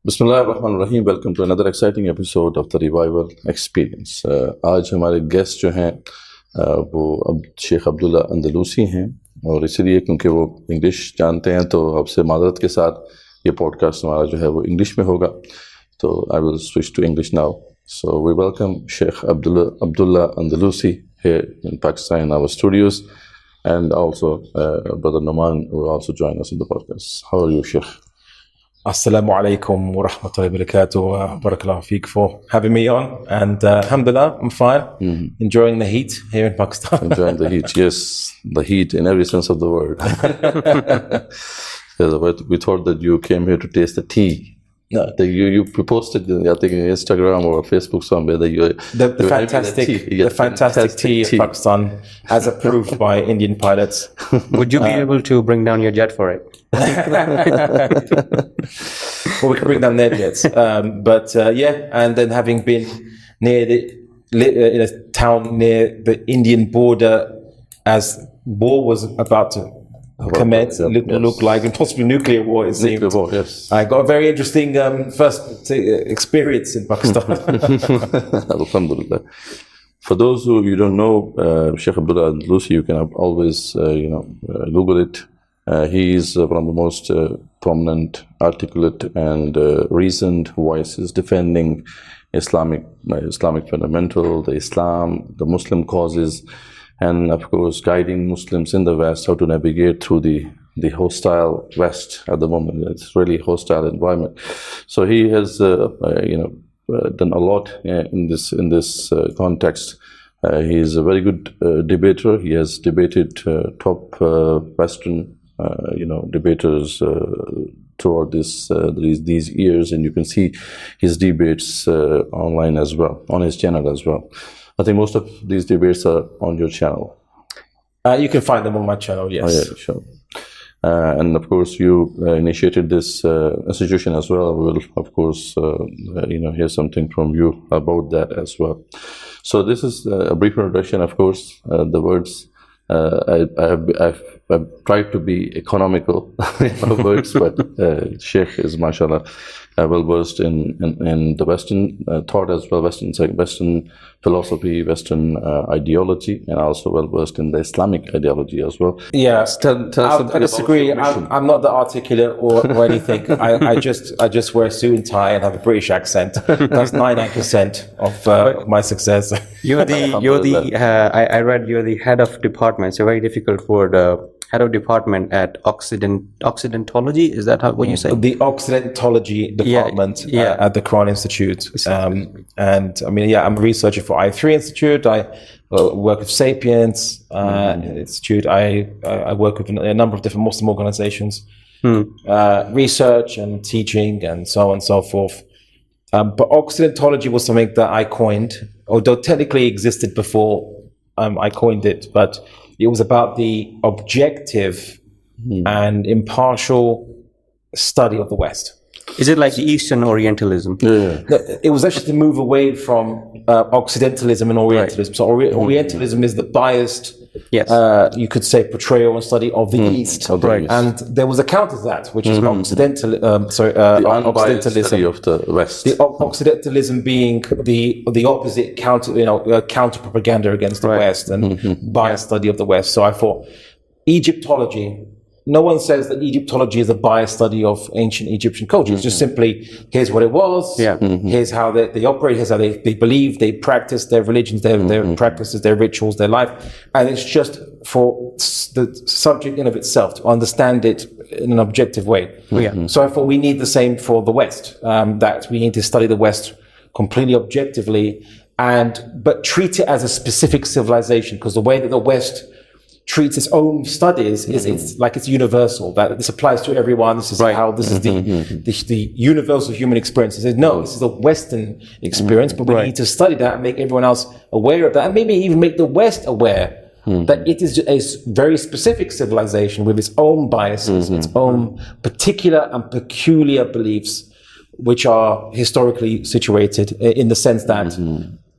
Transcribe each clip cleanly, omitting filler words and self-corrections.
Bismillah ar-Rahman ar-Rahim. Welcome to another exciting episode of the Revival Experience. आज हमारे guest जो हैं वो शेख अब्दुल्ला अंदलूसी हैं और इसलिए क्योंकि वो इंग्लिश जानते हैं तो आपसे माज़रत के साथ ये पॉडकास्ट हमारा जो है वो इंग्लिश में होगा. तो I will switch to English now. So we welcome Sheikh Abdullah Andalusi here in Pakistan in our studios, and also Brother Noman will also join us in the podcast. How are you, Sheikh? Assalamu alaikum wa rahmatullahi wa barakatuh. Barakallahu feek for having me on. And alhamdulillah, I'm fine. Enjoying the heat here in Pakistan. Enjoying the heat, yes. The heat in every sense of the word. But we thought that you came here to taste the tea. No, you posted, I think, on Instagram or Facebook somewhere that the fantastic tea of Pakistan, as approved by Indian pilots. Would you be able to bring down your jet for it? Well, we can bring down their jets. And then having been near in a town near the Indian border as war was about to commence, look like, and possibly nuclear war, it seemed. Nuclear war, yes. I got a very interesting first experience in Pakistan. Alhamdulillah. For those who you don't know, Sheikh Abdullah Andlusi, you can always Google it. He is one of the most prominent, articulate, and reasoned voices defending Islamic fundamental, the Islam, the Muslim causes, and of course guiding Muslims in the West how to navigate through the hostile West at the moment. It's really hostile environment. So he has done a lot in this context. He is a very good debater. He has debated top Western debaters throughout these years, and you can see his debates online as well, on his channel as well. I think most of these debates are on your channel. You can find them on my channel, yes. Oh, yeah, sure. And of course, you initiated this institution as well. We'll, of course, hear something from you about that as well. So this is a brief introduction. Of course, the words I've tried to be economical in my words, but Sheikh is, mashallah, well versed in the Western thought as well, Western philosophy, Western ideology, and also well versed in the Islamic ideology as well. Yeah, I disagree. I'm not the articulate or anything. I just wear a suit and tie and have a British accent. That's 99% of my success. I read you're the head of department. It's a very difficult word. Head of department at occidentology. Is that what you say? The occidentology department at the Quran Institute. And I mean, I'm a researcher for I3 Institute. I work with Sapiens Institute. I work with a number of different Muslim organizations, research and teaching and so on and so forth. But occidentology was something that I coined, although technically existed before I coined it, but it was about the objective and impartial study of the West. Is it like Eastern Orientalism? Yeah. It was actually to move away from Occidentalism and Orientalism. Right. So Orientalism is the biased, you could say, portrayal and study of the East. Right. And there was a counter to that, which is Occidentalism. Study of the West. The Occidentalism being the opposite counter propaganda against the West and biased study of the West. So I thought Egyptology. No one says that Egyptology is a biased study of ancient Egyptian culture. It's just simply, here's what it was, here's how they operate, here's how they believe, they practice their religions, their practices, their rituals, their life. And it's just for the subject in of itself to understand it in an objective way. So I thought we need the same for the West, that we need to study the West completely objectively, but treat it as a specific civilization, because the way that the West treats its own studies is it's like it's universal, that this applies to everyone. This is how this is the universal human experience. It says, no, this is a Western experience, but we need to study that and make everyone else aware of that, and maybe even make the West aware that it is a very specific civilization with its own biases, its own particular and peculiar beliefs, which are historically situated in the sense that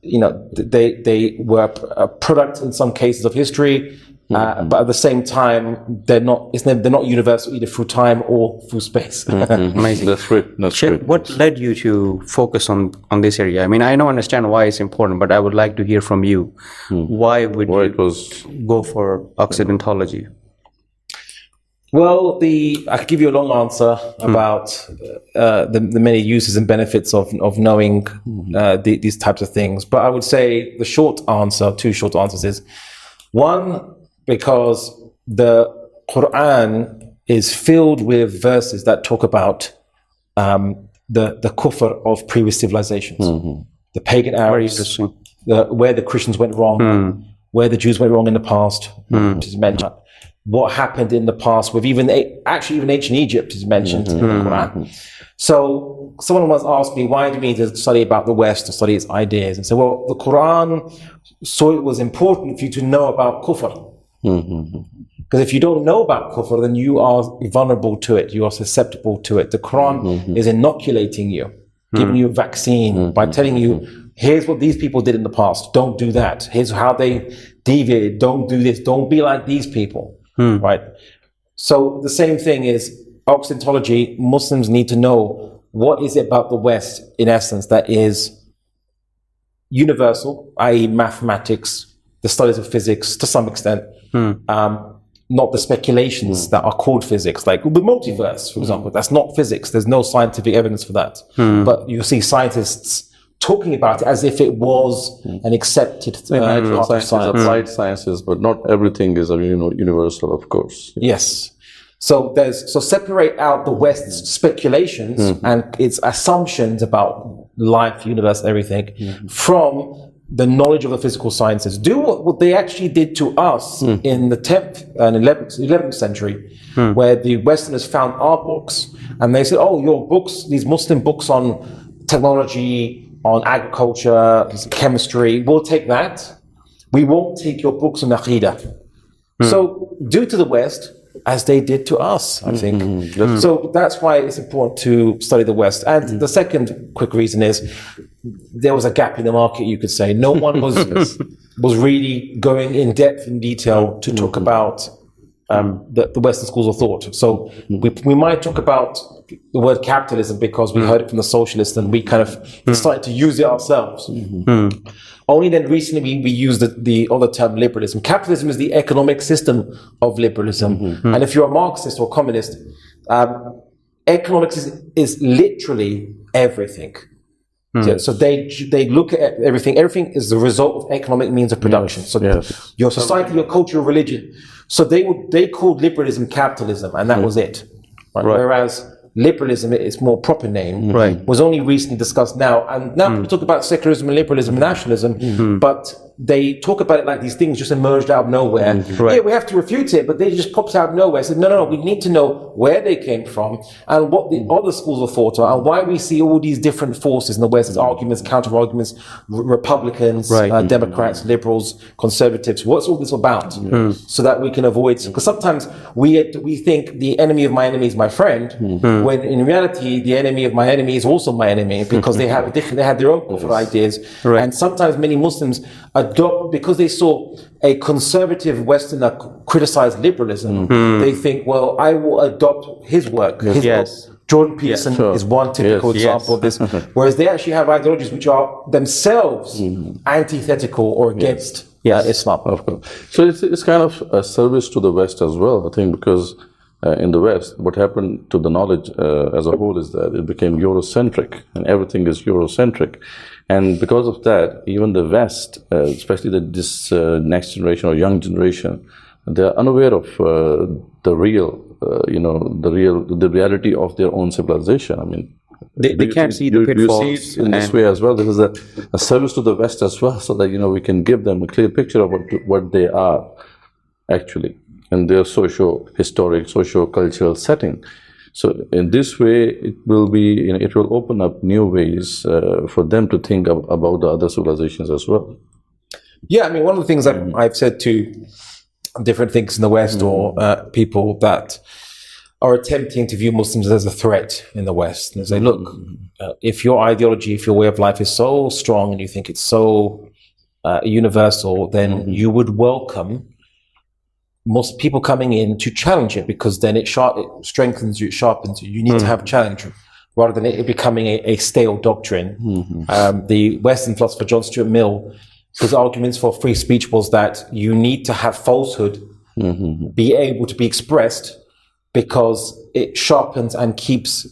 they were a product in some cases of history, but at the same time, they're not universal either through time or through space. Amazing. That's great. That's Sheikh, great. what led you to focus on this area? I mean, I don't understand why it's important, but I would like to hear from you. Why would you go for occidentology? Well, I could give you a long answer about the many uses and benefits of knowing these types of things. But I would say the short answer, two short answers is, one, because the Quran is filled with verses that talk about the kufr of previous civilizations, the pagan Arabs, where the Christians went wrong, where the Jews went wrong in the past, which is mentioned. What happened in the past with even ancient Egypt is mentioned in the Quran. So someone once asked me, why do we need to study about the West, to study its ideas? And so, well, the Quran saw it was important for you to know about kufr. Because if you don't know about kufr, then you are vulnerable to it. You are susceptible to it. The Quran is inoculating you, giving you a vaccine by telling you, here's what these people did in the past. Don't do that. Here's how they deviated. Don't do this. Don't be like these people. Right. So the same thing is occidentology. Muslims need to know what is it about the West, in essence, that is universal, i.e. mathematics, the studies of physics to some extent, not the speculations that are called physics, like the multiverse, for example. That's not physics. There's no scientific evidence for that. But you see scientists talking about it as if it was an accepted part of science. Applied sciences, but not everything is universal, of course. Yes. So separate out the West's speculations and its assumptions about life, universe, everything from the knowledge of the physical sciences. Do what they actually did to us in the 10th and 11th century, where the Westerners found our books and they said, oh, your books, these Muslim books on technology, on agriculture, chemistry, we'll take that. We won't take your books on Aqidah. So do to the West as they did to us, I think. So that's why it's important to study the West. And the second quick reason is there was a gap in the market, you could say. No one was really going in depth in detail to talk about the Western schools of thought. So we might talk about the word capitalism because we heard it from the socialists and we kind of started to use it ourselves. Only then recently we used the other term liberalism. Capitalism is the economic system of liberalism. And if you're a Marxist or communist, economics is literally everything. So they look at everything. Everything is the result of economic means of production. So your society, your culture, your religion. So they called liberalism capitalism, and that was it. Right? Whereas liberalism, its more proper name, was only recently discussed now. And now people talk about secularism and liberalism and nationalism, but they talk about it like these things just emerged out of nowhere. Yeah, we have to refute it, but they just popped out of nowhere. Said, no, we need to know where they came from and what the other schools of thought are and why we see all these different forces in the West as arguments, counter-arguments, Republicans, Democrats, liberals, conservatives. What's all this about? So that we can avoid, because sometimes we think the enemy of my enemy is my friend, when in reality the enemy of my enemy is also my enemy, because they have their own ideas. And sometimes many Muslims adopt, because they saw a conservative Westerner criticize liberalism, they think, well, I will adopt his work, his book. Jordan Peterson is one typical example of this, whereas they actually have ideologies which are themselves antithetical or against Islam. Of course. So it's kind of a service to the West as well, I think, because in the West, what happened to the knowledge as a whole is that it became Eurocentric, and everything is Eurocentric. And because of that, even the West, especially this next generation or young generation, they're unaware of the reality of their own civilization. I mean, they can't see the pitfalls. You see it in this way as well. This is a service to the West as well, so that we can give them a clear picture of what they are actually in their socio-historic, socio-cultural setting. So in this way, it will be, it will open up new ways for them to think about the other civilizations as well. Yeah, I mean, one of the things I've said to different things in the West or people that are attempting to view Muslims as a threat in the West, and say, look, if your ideology, if your way of life is so strong and you think it's so universal, then you would welcome most people coming in to challenge it, because then it strengthens you, it sharpens you. You need to have challenge rather than it becoming a stale doctrine. The Western philosopher John Stuart Mill, his arguments for free speech was that you need to have falsehood be able to be expressed, because it sharpens and keeps,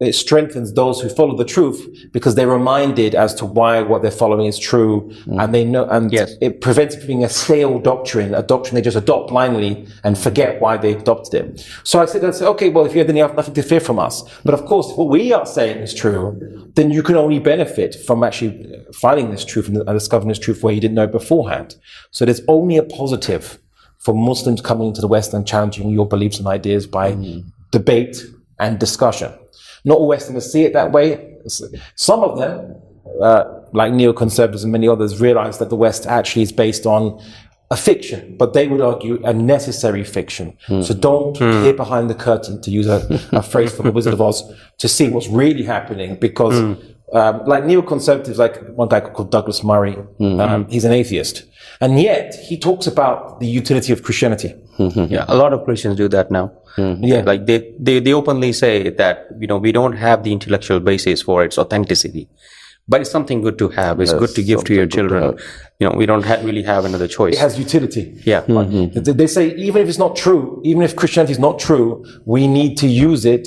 it strengthens those who follow the truth, because they're reminded as to why what they're following is true, and they know, and it prevents it from being a stale doctrine, a doctrine they just adopt blindly and forget why they adopted it. So I said, okay, well, if you have nothing to fear from us. But of course, if what we are saying is true, then you can only benefit from actually finding this truth and discovering this truth where you didn't know beforehand. So there's only a positive for Muslims coming into the West and challenging your beliefs and ideas by debate and discussion. Not all Westerners see it that way. Some of them, like neoconservatives and many others, realize that the West actually is based on a fiction, but they would argue a necessary fiction. So don't peer behind the curtain, to use a phrase from the Wizard of Oz, to see what's really happening, because like neoconservatives, like one guy called Douglas Murray, he's an atheist. And yet he talks about the utility of Christianity. Yeah, a lot of Christians do that now. Like they openly say that, we don't have the intellectual basis for its authenticity, but it's something good to have. It's good to give to your children. We don't really have another choice. It has utility. Yeah. They say even if it's not true, even if Christianity is not true, we need to use it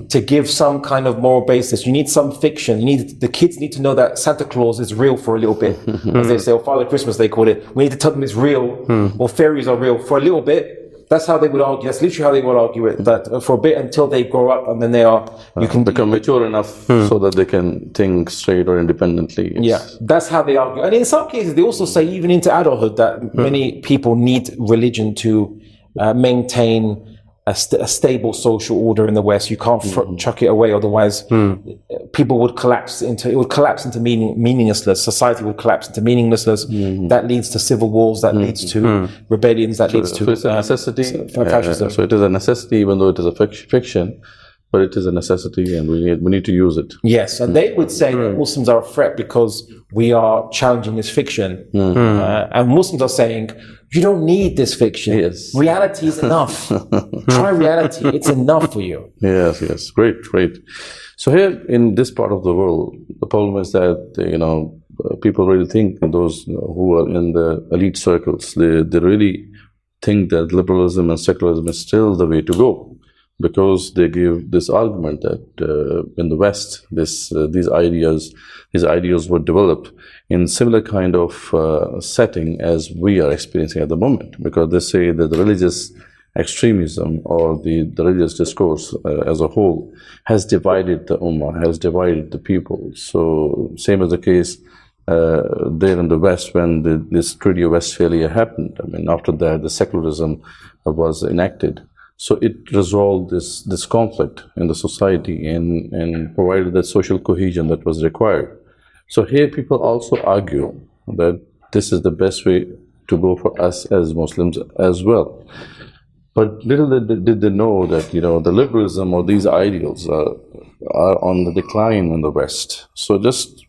to give some kind of moral basis. You need some fiction. The kids need to know that Santa Claus is real for a little bit. As they say, or Father Christmas, they call it. We need to tell them it's real, or fairies are real for a little bit. That's how they would argue. That's literally how they would argue it. That for a bit, until they grow up, and then you can become mature enough so that they can think straight or independently. Yeah, that's how they argue. And in some cases, they also say, even into adulthood, that many people need religion to maintain a stable social order in the West. You can't chuck it away, otherwise people would collapse into meaninglessness. Society would collapse into meaninglessness. That leads to civil wars, that leads to rebellions, that leads to it's a necessity. fascism. So it is a necessity, even though it is a fiction, but it is a necessity, and we need to use it. Yes, and they would say that Muslims are a threat because we are challenging this fiction, and Muslims are saying, you don't need this fiction. Yes. Reality is enough. Try reality. It's enough for you. Yes. Great. So here in this part of the world, the problem is that, people really think, those who are in the elite circles, they really think that liberalism and secularism is still the way to go, because they give this argument that in the West, these ideas were developed in similar kind of setting as we are experiencing at the moment, because they say that the religious extremism or the religious discourse as a whole has divided the Ummah, has divided the people. So same as the case there in the West when this Treaty of Westphalia happened. I mean, after that, the secularism was enacted. So it resolved this conflict in the society and provided that social cohesion that was required. So here people also argue that this is the best way to go for us as Muslims as well. But little did they know that, the liberalism or these ideals are on the decline in the West. So just,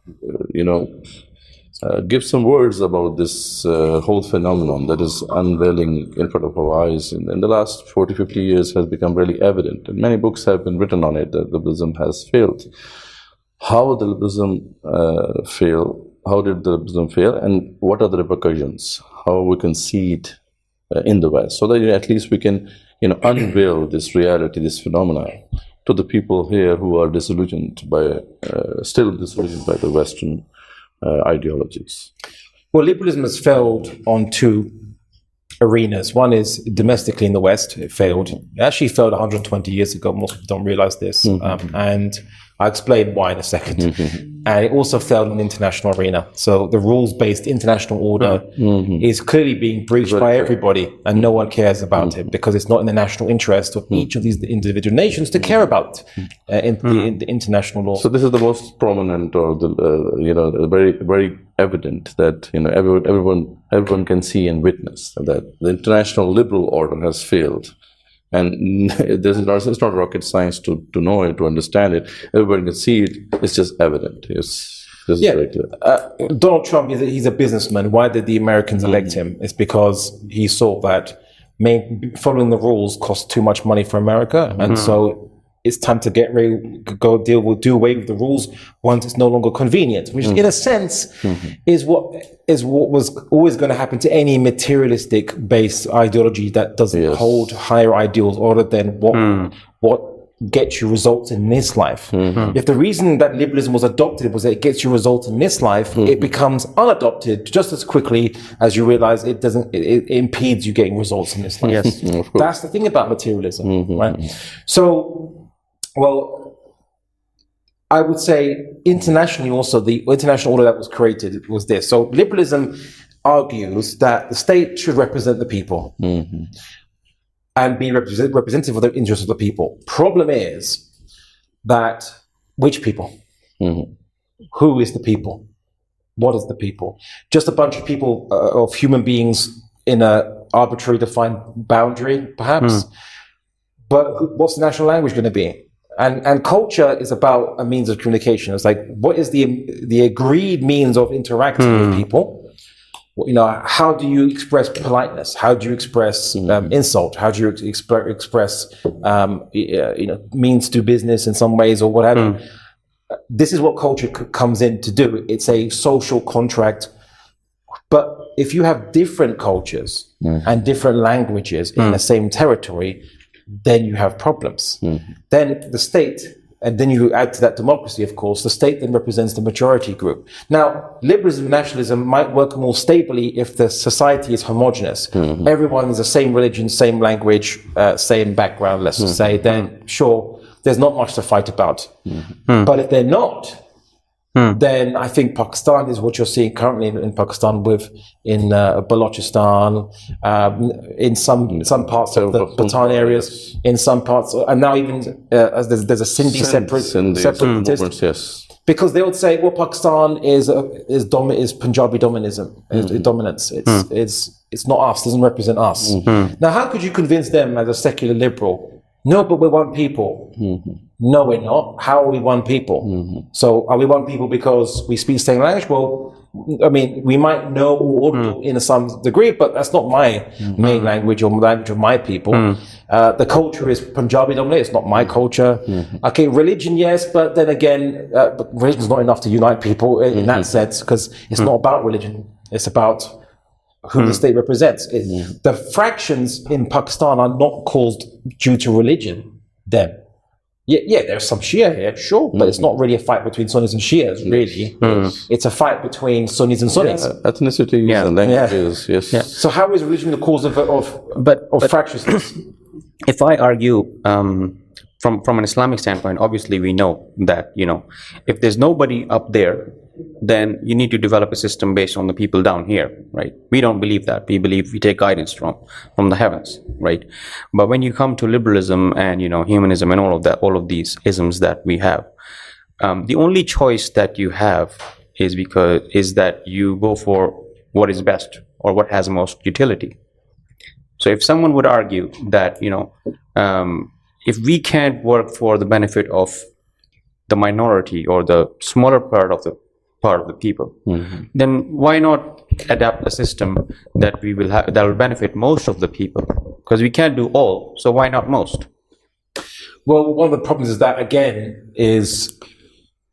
give some words about this whole phenomenon that is unveiling in front of our eyes. In the last 40, 50 years has become really evident. And many books have been written on it, that liberalism has failed. How did liberalism fail? How did the liberalism fail? And what are the repercussions? How we can see it in the West, so that at least we can, unveil this reality, this phenomena, to the people here who are still disillusioned by the Western ideologies. Well, liberalism has failed on two arenas. One is domestically in the West. It failed. It actually failed 120 years ago. Most people don't realize this. And I'll explain why in a second. And it also failed in the international arena. So the rules-based international order is clearly being breached by everybody, and no one cares about it, because it's not in the national interest of each of these individual nations to care about the international law. So this is the most prominent, or the very, very evident that everyone can see and witness that the international liberal order has failed. And it's not rocket science to know it, to understand it. Everybody can see it. It's just evident. This is very clear. Donald Trump, he's a businessman. Why did the Americans elect him? It's because he saw that following the rules cost too much money for America, and so it's time to do away with the rules once it's no longer convenient, which in a sense is what was always going to happen to any materialistic based ideology that doesn't hold higher ideals other than what gets you results in this life. If the reason that liberalism was adopted was that it gets you results in this life, it becomes unadopted just as quickly as you realize it impedes you getting results in this life. Yes. That's the thing about materialism, right? So, well, I would say internationally also, the international order that was created was this. So liberalism argues that the state should represent the people and be representative of the interests of the people. Problem is that which people? Who is the people? What is the people? Just a bunch of people, of human beings in a arbitrary defined boundary, perhaps. But what's the national language going to be? And culture is about a means of communication. It's like, what is the agreed means of interacting with people? How do you express politeness? How do you express insult? How do you express means to business in some ways or whatever? This is what culture comes in to do. It's a social contract. But if you have different cultures and different languages in the same territory, then you have problems. Then the state, and then you add to that democracy, of course, the state then represents the majority group. Now, liberalism and nationalism might work more stably if the society is homogenous. Everyone is the same religion, same language, same background, let's just say, then sure, there's not much to fight about. But if they're not, then I think Pakistan is what you're seeing currently in Pakistan in Balochistan, in some parts of the Batan areas, in some parts, and now even there's a Sindhi separatist. Because they would say, well, Pakistan is Punjabi dominance. It's not us. Doesn't represent us. Now, how could you convince them as a secular liberal? No, but we're one people. No, we're not. How are we one people? So are we one people because we speak the same language? Well, I mean, we might know Urdu in some degree, but that's not my main language or language of my people. The culture is Punjabi dominated. It's not my culture. Okay, religion, yes, but then again, religion is not enough to unite people in that sense, because it's not about religion. It's about who the state represents. The fractions in Pakistan are not caused due to religion, then. Yeah, there's some Shia here, sure, but it's not really a fight between Sunnis and Shias, really. It's a fight between Sunnis and Sunnis. Ethnicity and languages, yes. So how is religion the cause of fractiousness? If I argue from an Islamic standpoint, obviously we know that, if there's nobody up there, then you need to develop a system based on the people down here, right? We don't believe that. We believe we take guidance from the heavens, right? But when you come to liberalism and humanism and all of these isms that we have, the only choice that you have is that you go for what is best or what has most utility. So if someone would argue that if we can't work for the benefit of the minority or the smaller part of the people, then why not adapt a system that will benefit most of the people? Because we can't do all, so why not most? Well, one of the problems is that, again, is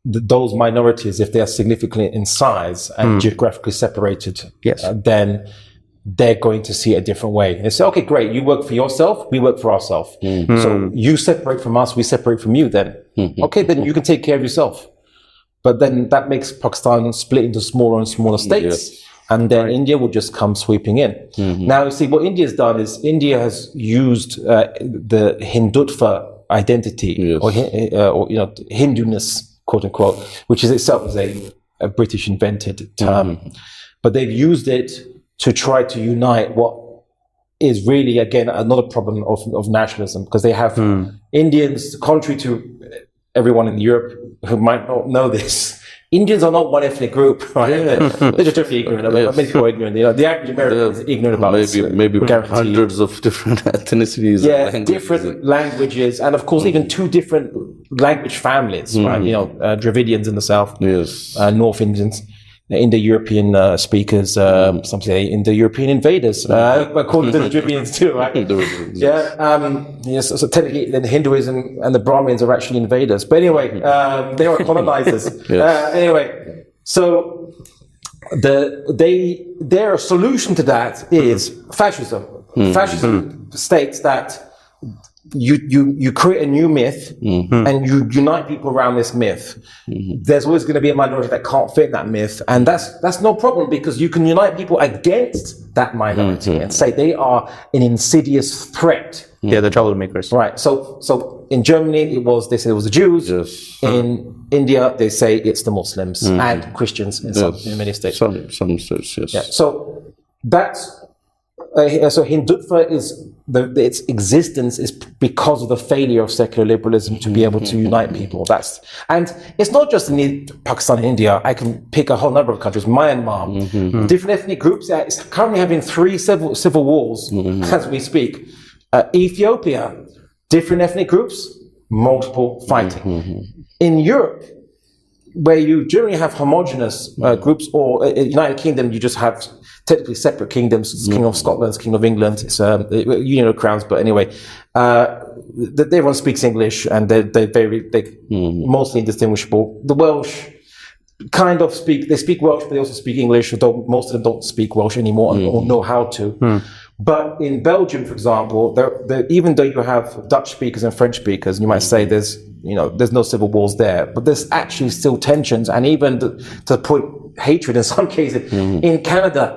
those minorities, if they are significantly in size and geographically separated, then they're going to see it a different way. They say, okay, great, you work for yourself, we work for ourselves. So you separate from us, we separate from you then. Okay, then you can take care of yourself. But then that makes Pakistan split into smaller and smaller states. And then India will just come sweeping in. Now, you see, what India has done is India has used the Hindutva identity or Hinduness, quote unquote, which is itself is a British invented term. But they've used it to try to unite what is really, again, another problem of nationalism, because they have Indians, contrary to everyone in Europe who might not know this, Indians are not one ethnic group, right? They're just ignorant. Many people are ignorant. The average American is ignorant about maybe hundreds of different ethnicities. Yeah, different languages, and of course, even two different language families, right? Dravidians in the south, yes, North Indians, Indo-European speakers, some say Indo-European invaders, according to the Dravidians too, right? Yes. So technically, the Hinduism and the Brahmins are actually invaders, but anyway, they are colonizers. Anyway, so their solution to that is fascism. Fascism states that you create a new myth and you unite people around this myth. There's always going to be a minority that can't fit that myth, and that's no problem, because you can unite people against that minority and say they are an insidious threat. They're the troublemakers. Right. So in Germany, they said it was the Jews. Yes. In India, they say it's the Muslims and Christians in many states. Some states, yes. Yeah. So that's so Hindutva its existence is because of the failure of secular liberalism to be able to unite people. And it's not just in Pakistan and India. I can pick a whole number of countries. Myanmar, different ethnic groups. It's currently having 3 civil wars as we speak. Ethiopia, different ethnic groups, multiple fighting. In Europe, where you generally have homogenous groups, or United Kingdom, you just have technically separate kingdoms. It's King of Scotland, it's King of England, it's Union of Crowns, but anyway, everyone speaks English, and they're mostly indistinguishable. The Welsh kind of speak Welsh, but they also speak English, although most of them don't speak Welsh anymore or know how to. But in Belgium, for example, even though you have Dutch speakers and French speakers, you might say there's no civil wars there, but there's actually still tensions, and even to put hatred in some cases. In Canada,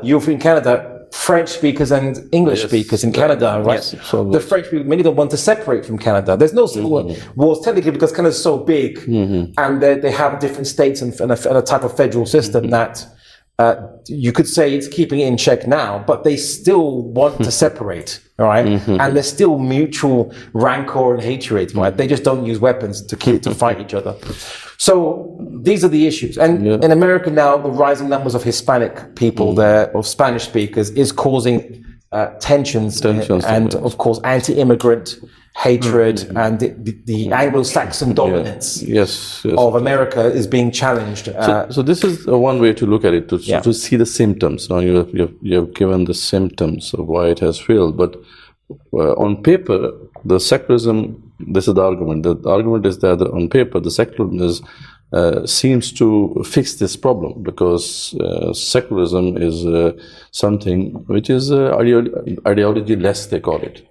French speakers and English speakers in Canada, right? Yes. So the French people, many of them want to separate from Canada. There's no civil wars technically, because Canada's so big, and they have different states and a type of federal system that you could say it's keeping it in check now, but they still want to separate, all right? And there's still mutual rancor and hatred, right? They just don't use weapons to fight each other. So these are the issues. And in America now, the rising numbers of Hispanic people there, of Spanish speakers, is causing tensions and of course, anti-immigrant hatred and the Anglo-Saxon dominance of America is being challenged. So this is one way to look at it, to see the symptoms. Now you have given the symptoms of why it has failed, but on paper, the secularism, this is the argument. The argument is that on paper, the secularism seems to fix this problem, because secularism is something which is ideology less, they call it.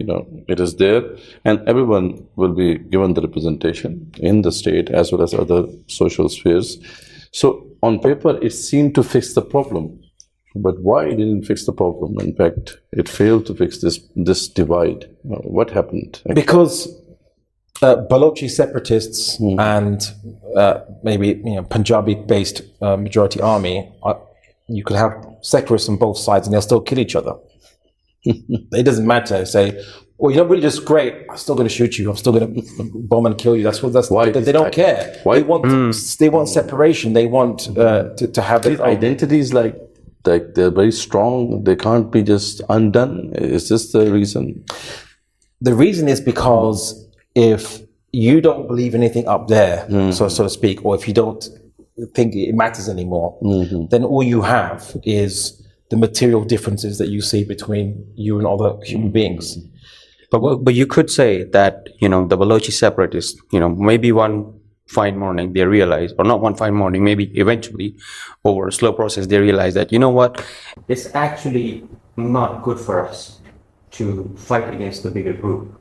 It is there, and everyone will be given the representation in the state as well as other social spheres. So on paper, it seemed to fix the problem. But why it didn't fix the problem? In fact, it failed to fix this divide. What happened? Because Balochi separatists and maybe Punjabi-based majority army, you could have secularists on both sides, and they'll still kill each other. It doesn't matter. Say, well, you're not really just great. I'm still going to shoot you. I'm still going to bomb and kill you. That's why they don't care. Why? They want separation. They want to have these identities like they're very strong. They can't be just undone. Is this the reason? The reason is because if you don't believe anything up there, so to speak, or if you don't think it matters anymore, then all you have is the material differences that you see between you and other human beings. But you could say that, the Balochi separatists, maybe one fine morning they realize, or not one fine morning, maybe eventually over a slow process they realize that, it's actually not good for us to fight against the bigger group,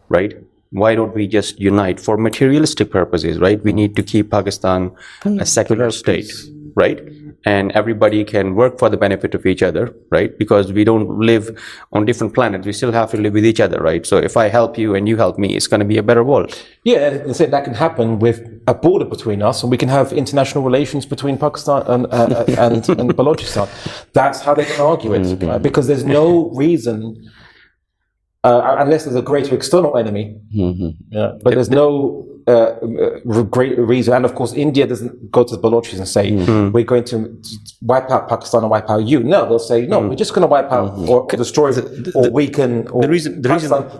right? Why don't we just unite for materialistic purposes, right? We need to keep Pakistan a secular state, right? And everybody can work for the benefit of each other, right? Because we don't live on different planets. We still have to live with each other, right? So if I help you and you help me, it's going to be a better world. Yeah, and so that can happen with a border between us, and we can have international relations between Pakistan and Balochistan. That's how they can argue it, right? Because there's no reason unless there's a greater external enemy. Yeah. But there's no great reason. And of course, India doesn't go to the Balochis and say, we're going to wipe out Pakistan and wipe out you. No, they'll say, no, we're just going to wipe out or destroy or weaken or the reason,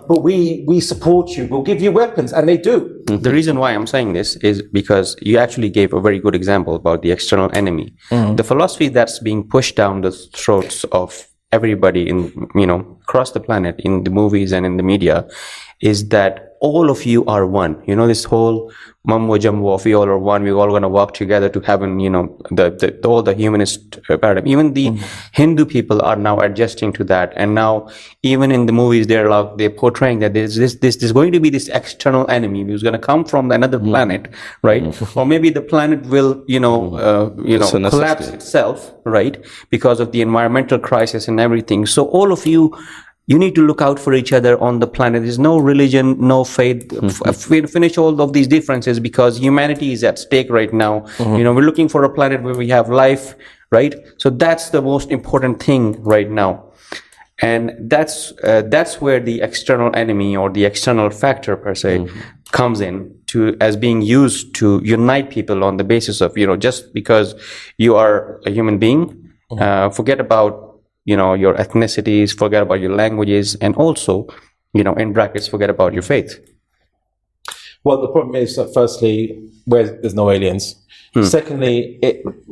but we support you. We'll give you weapons. And they do. The reason why I'm saying this is because you actually gave a very good example about the external enemy. The philosophy that's being pushed down the throats of everybody in, across the planet, in the movies and in the media, is that all of you are one. This whole mambo jumbo of we all are one, we're all going to walk together to heaven, all the humanist paradigm. Even the Hindu people are now adjusting to that. And now, even in the movies, they're portraying that there's going to be this external enemy who's going to come from another planet, right? Or maybe the planet will, collapse itself, right? Because of the environmental crisis and everything. So all of you need to look out for each other on the planet. There's no religion, no faith. Finish all of these differences because humanity is at stake right now. We're looking for a planet where we have life, right? So that's the most important thing right now. And that's where the external enemy or the external factor per se comes in as being used to unite people on the basis of, just because you are a human being, forget about your ethnicities, forget about your languages, and also, in brackets, forget about your faith. Well, the problem is that firstly, where there's no aliens. Secondly,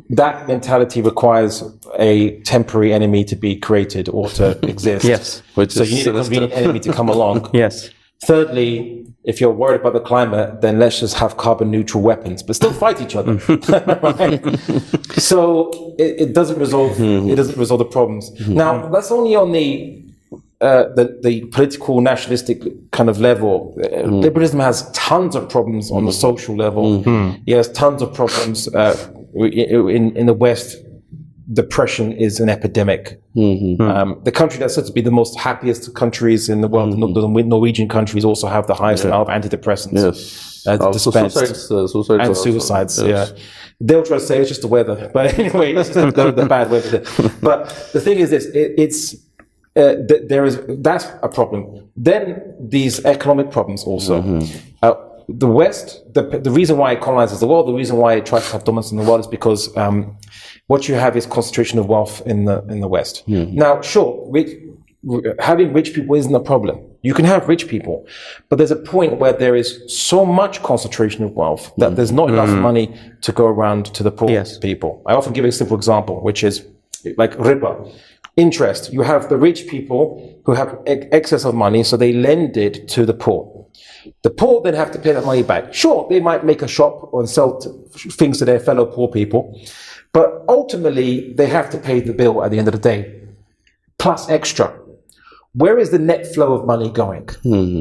that mentality requires a temporary enemy to be created or to exist. Yes. So you need a convenient enemy to come along. Yes. Thirdly, if you're worried about the climate, then let's just have carbon neutral weapons, but still fight each other. Right? So it doesn't resolve. It doesn't resolve the problems. Now that's only on the political nationalistic kind of level. Liberalism has tons of problems on the social level. It has tons of problems in the West. Depression is an epidemic. The country that's said to be the most happiest countries in the world, the Norwegian countries, also have the highest amount of antidepressants dispensed and suicides. They'll try to say it's just the weather, but anyway, it's just the bad weather. But the thing is this: that's a problem. Then these economic problems also. The West, the reason why it colonizes the world, the reason why it tries to have dominance in the world is because what you have is concentration of wealth in the West. Now, sure, having rich people isn't a problem. You can have rich people, but there's a point where there is so much concentration of wealth that there's not enough money to go around to the poor people. I often give a simple example, which is like riba. Interest. You have the rich people who have excess of money, so they lend it to the poor. The poor then have to pay that money back. Sure, they might make a shop or sell things to their fellow poor people, but ultimately they have to pay the bill at the end of the day, plus extra. Where is the net flow of money going?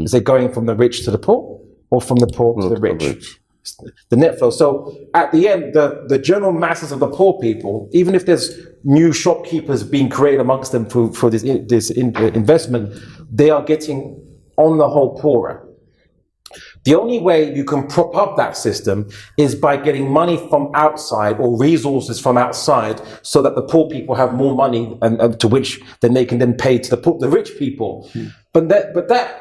Is it going from the rich to the poor, or from the poor to the rich? The net flow. So at the end, the general masses of the poor people, even if there's new shopkeepers being created amongst them for this investment, they are getting, on the whole, poorer. The only way you can prop up that system is by getting money from outside or resources from outside, so that the poor people have more money, and to which then they can then pay to the rich people. But that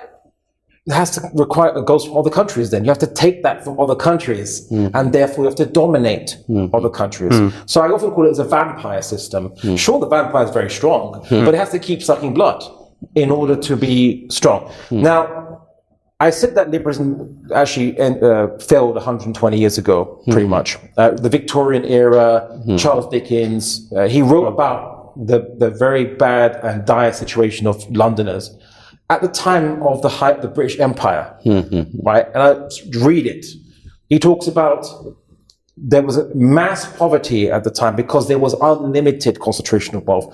has to require, it goes from other countries. Then you have to take that from other countries, and therefore you have to dominate other countries. So I often call it as a vampire system. Sure, the vampire is very strong, but it has to keep sucking blood in order to be strong. Now, I said that liberalism actually failed 120 years ago, pretty much. The Victorian era, Charles Dickens, he wrote about the very bad and dire situation of Londoners at the time of the height of the British Empire, right? And I read it. He talks about there was a mass poverty at the time because there was unlimited concentration of wealth.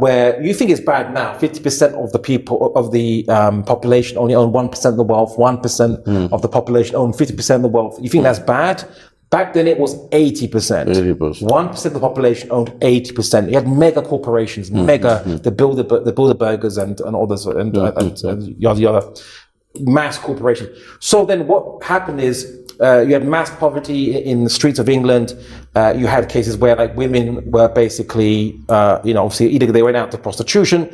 Where you think it's bad now, 50% of the people of the population only own 1% of the wealth, 1% of the population own 50% of the wealth. You think that's bad? Back then it was 80%. 1% of the population owned 80%. You had mega corporations, the Bilderbergers and others, and yada yada. mass corporation. So then what happened is, you had mass poverty in the streets of England. You had cases where like women were basically, obviously either they went out to prostitution,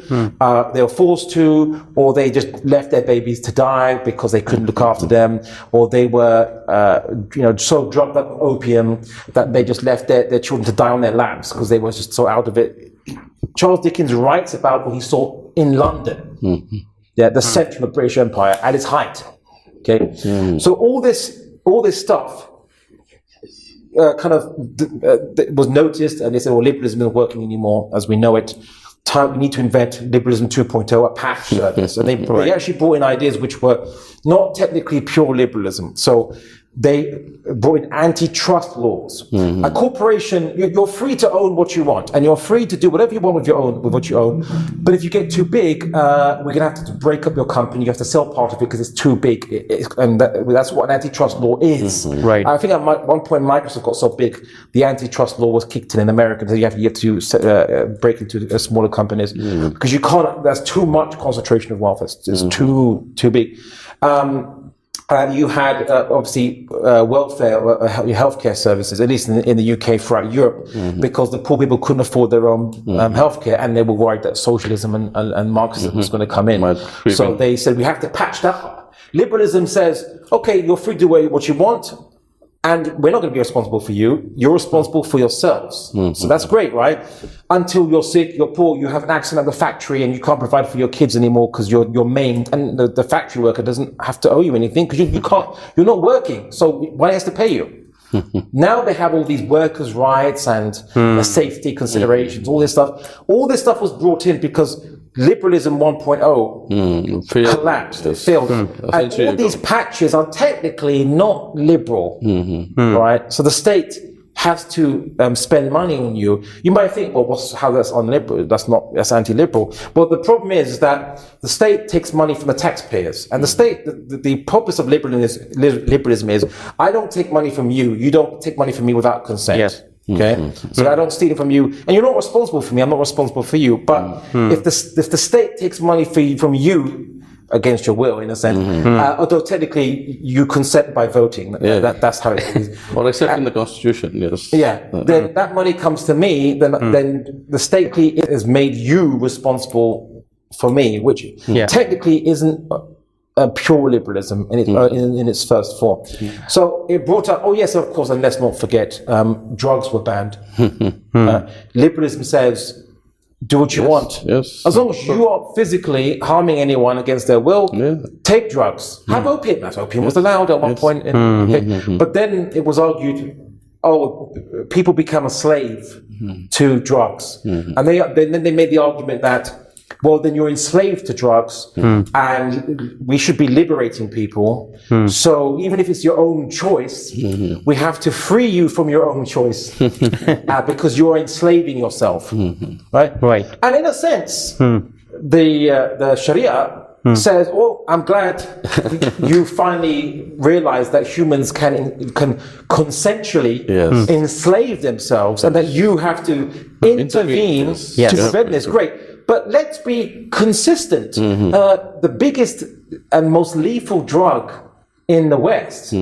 they were forced to, or they just left their babies to die because they couldn't look after them, or they were, so drugged up with opium that they just left their children to die on their laps because they were just so out of it. Charles Dickens writes about what he saw in London, the centre of the British Empire at its height. Okay, so all this stuff was noticed, and they said, well, liberalism isn't working anymore as we know it. We need to invent liberalism 2.0, a patch service. And they actually brought in ideas which were not technically pure liberalism. So they brought in antitrust laws. A corporation, you're free to own what you want, and you're free to do whatever you want with what you own. But if you get too big, we're going to have to break up your company. You have to sell part of it because it's too big. And that's what an antitrust law is. Right. I think at one point Microsoft got so big, the antitrust law was kicked in America. So you have to break into smaller companies because you can't. There's too much concentration of wealth. It's too big. You had obviously welfare, healthcare services, at least in the UK, throughout Europe, because the poor people couldn't afford their own healthcare, and they were worried that socialism and Marxism was going to come in. So they said we have to patch that up. Liberalism says, okay, you're free to do what you want, and we're not going to be responsible for you. You're responsible for yourselves. So that's great, right? Until you're sick, you're poor, you have an accident at the factory, and you can't provide for your kids anymore because you're maimed, and the factory worker doesn't have to owe you anything because you're not working. So why has to pay you? Now they have all these workers' rights and safety considerations, all this stuff. All this stuff was brought in because Liberalism 1.0 collapsed, it failed. And all these patches are technically not liberal, right? So the state has to spend money on you. You might think, well, how that's unliberal? That's anti-liberal. Well, the problem is that the state takes money from the taxpayers, and the purpose of liberalism is, I don't take money from you. You don't take money from me without consent. Yes. Okay, so I don't steal it from you, and you're not responsible for me. I'm not responsible for you. But if the state takes money from you against your will, in a sense, although technically you consent by voting, that's how it is. Well, except in the Constitution, yes. Yeah, then that money comes to me. Then the state has made you responsible for me, which technically isn't pure liberalism in its first form. So it brought up, of course, and let's not forget, drugs were banned. Liberalism says, do what you want. Yes. As long as you are physically harming anyone against their will, take drugs. Have opium. As opium was allowed at one point. But then it was argued, people become a slave to drugs. And then they made the argument that, well, then you're enslaved to drugs, and we should be liberating people. So even if it's your own choice, we have to free you from your own choice because you're enslaving yourself, right? Right. And in a sense, the Sharia says, "Oh, I'm glad you finally realized that humans can consensually enslave themselves, and that you have to intervene to prevent this." Great. But let's be consistent. The biggest and most lethal drug in the West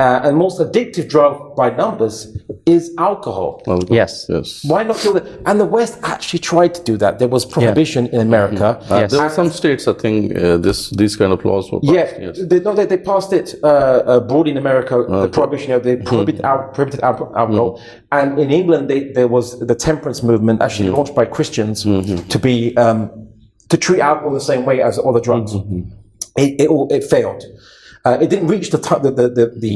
and most addictive drug by numbers is alcohol. Yes. Why not kill it? And the West actually tried to do that. There was prohibition in America. There were some states, I think, these kind of laws were passed. They passed it broadly in America. The prohibition, they prohibited alcohol. And in England, there was the temperance movement, actually launched by Christians, to be to treat alcohol the same way as other drugs. It failed. It didn't reach the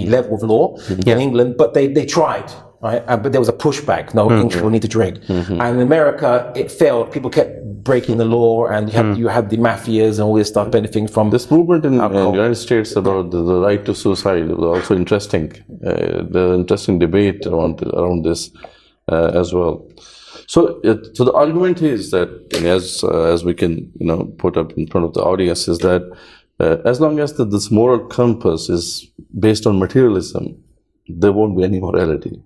level of law in England, but they tried, right? But there was a pushback. No, English people need to drink. And in America, it failed. People kept breaking the law, and you had the mafias and all this stuff benefiting from this movement in the United States about the right to suicide was also interesting. The interesting debate around this as well. So the argument is that, as we can put up in front of the audience, is that as long as this moral compass is based on materialism, there won't be any morality.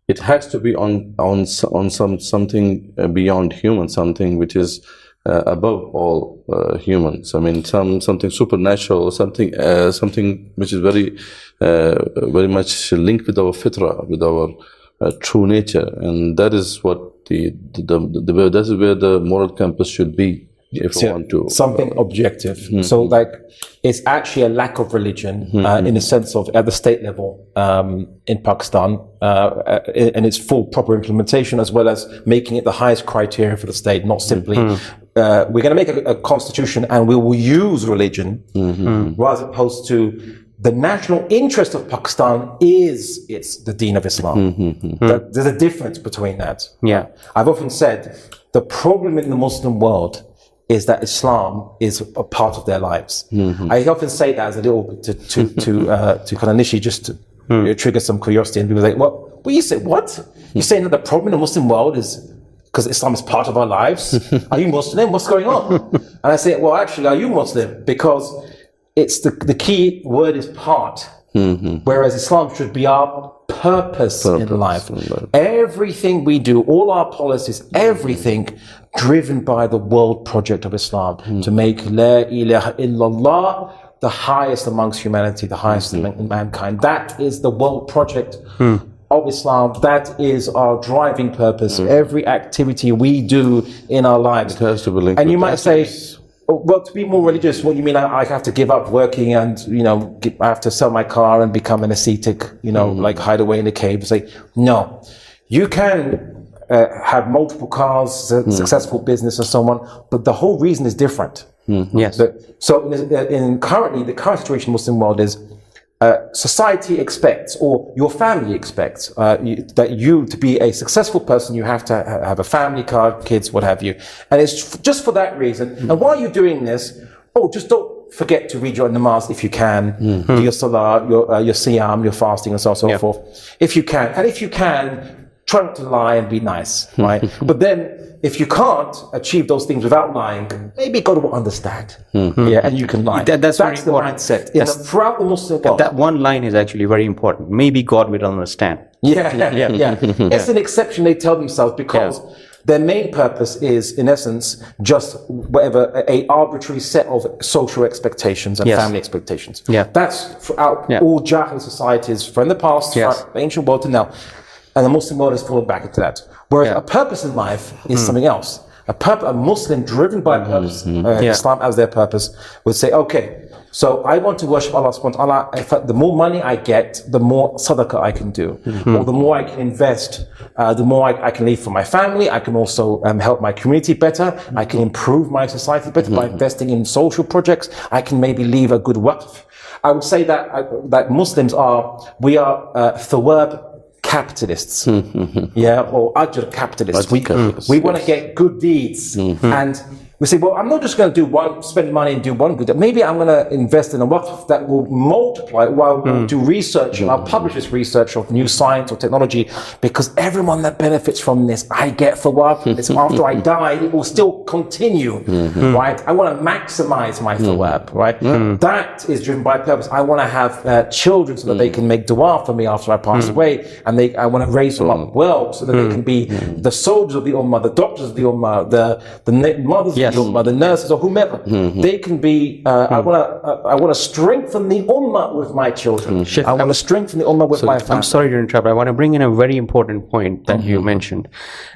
It has to be on something beyond human, something which is above all humans. I mean, something supernatural, something which is very much linked with our fitra, with our true nature, and that is what that is where the moral compass should be. If we want to something objective. So like it's actually a lack of religion in the sense of at the state level in Pakistan and its full proper implementation, as well as making it the highest criteria for the state, not simply we're going to make a constitution and we will use religion, rather opposed to the national interest of Pakistan it's the Deen of Islam. There's a difference between that. Yeah, I've often said the problem in the Muslim world is that Islam is a part of their lives. I often say that as a little bit to kind of initially just to trigger some curiosity, and people say, "What you say? What you're saying that the problem in the Muslim world is because Islam is part of our lives? Are you Muslim? What's going on?" And I say, "Well, actually, are you Muslim? Because it's the key word is part, whereas Islam should be our purpose in life. Everything we do, all our policies, everything." Driven by the world project of Islam to make La ilaha illallah the highest amongst humanity, the highest among mankind. That is the world project of Islam. That is our driving purpose. Every activity we do in our lives. It has to be linked. And you might say, well, to be more religious, what do you mean I have to give up working and, I have to sell my car and become an ascetic, like hide away in the cave? Say, no, you can have multiple cars, successful business and so on, but the whole reason is different. Yes. So currently, the current situation in the Muslim world is society expects, or your family expects, that you to be a successful person, you have to have a family, car, kids, what have you. And it's just for that reason. And while you're doing this, just don't forget to read your namaz if you can, do your salah, your siyam, your fasting and so on and so forth. If you can. And if you can, try not to lie and be nice, right? But then, if you can't achieve those things without lying, maybe God will understand. And you can lie. That's the important. mindset. Throughout the Muslim world. That one line is actually very important. Maybe God will understand. Yeah. It's an exception they tell themselves because their main purpose is, in essence, just a arbitrary set of social expectations and family expectations. That's throughout all Jahil societies from the past, from the ancient world to now. And the Muslim world has fallen back into that. Whereas a purpose in life is something else. A Muslim driven by purpose, Islam as their purpose, would say, okay, so I want to worship Allah subhanahu wa ta'ala. The more money I get, the more sadaqah I can do. Or the more I can invest, the more I can leave for my family. I can also help my community better. I can improve my society better by investing in social projects. I can maybe leave a good waqf. I would say that Muslims we are thawab capitalists, or ajr capitalists. We want to get good deeds, and we say, well, I'm not just going to spend money and do one good deed. Maybe I'm going to invest in a waqf that will multiply while we'll do research, and I'll publish this research of new science or technology, because everyone that benefits from this, I get for thawab. It's after I die, it will still continue, right? I want to maximize my thawab, right? That is driven by purpose. I want to have children so that they can make dua for me after I pass away, and I want to raise them up well so that they can be the soldiers of the Ummah, the doctors of the Ummah, the mothers of the Ummah, the nurses or whomever. They can be, I want to strengthen the Ummah with my children. I want to strengthen the Ummah with my family. I'm sorry to interrupt. I want to bring in a very important point that you mentioned,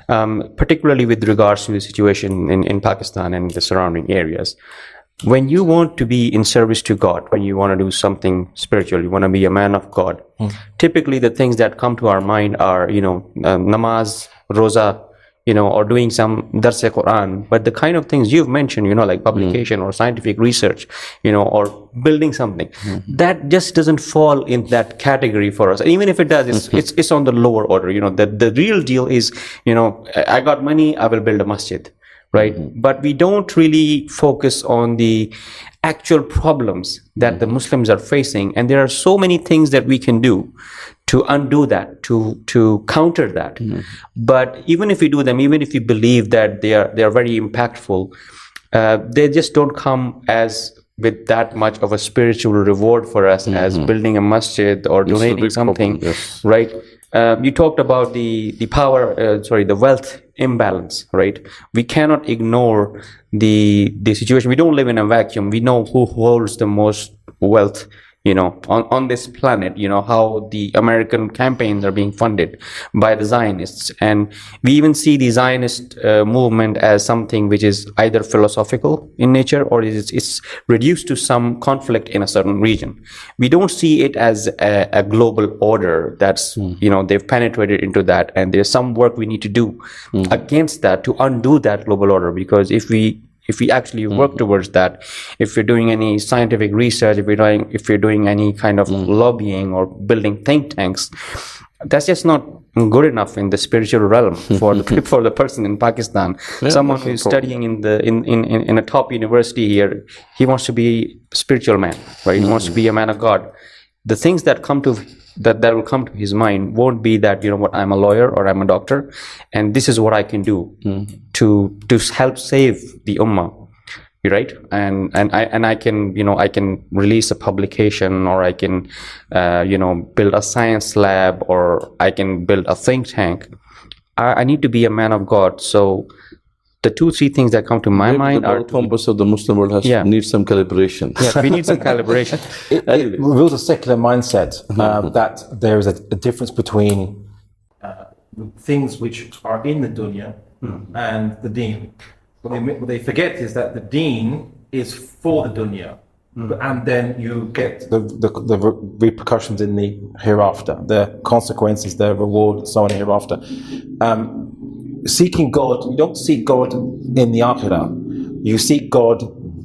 particularly with regards to the situation in Pakistan and the surrounding areas. When you want to be in service to God, when you want to do something spiritual, you want to be a man of God, typically the things that come to our mind are, namaz, roza, or doing some dars-e-Quran. But the kind of things you've mentioned, like publication or scientific research, or building something, that just doesn't fall in that category for us. And even if it does, it's on the lower order. The real deal is, I got money, I will build a masjid. Right? But we don't really focus on the actual problems that the Muslims are facing. And there are so many things that we can do to undo that, to counter that. But even if we do them, even if we believe that they are very impactful, they just don't come with that much of a spiritual reward for us as building a masjid or donating something, right? you talked about the wealth imbalance, right? We cannot ignore the situation. We don't live in a vacuum. We know who holds the most wealth, on this planet, how the American campaigns are being funded by the Zionists. And we even see the Zionist movement as something which is either philosophical in nature or it's reduced to some conflict in a certain region. We don't see it as a global order that's, they've penetrated into that. And there's some work we need to do against that to undo that global order. Because if we actually work towards that, if we're doing any scientific research, if we're doing any kind of lobbying or building think tanks, that's just not good enough in the spiritual realm for the person in Pakistan. Someone who's studying in a top university here, he wants to be a spiritual man, right? He wants to be a man of God. The things that will come to his mind won't be that, I'm a lawyer or I'm a doctor and this is what I can do to help save the Ummah, right? And I can release a publication, or I can build a science lab, or I can build a think tank. I need to be a man of God. So the 2-3 things that come to my mind are the compass of the Muslim world needs some calibration. Yeah, we need some calibration. It reveals a secular mindset that there is a difference between things which are in the dunya and the deen. What they forget is that the deen is for the dunya, and then you get the repercussions in the hereafter, the consequences, the reward, so on hereafter. Seeking God, you don't seek God in the akhirah. You seek God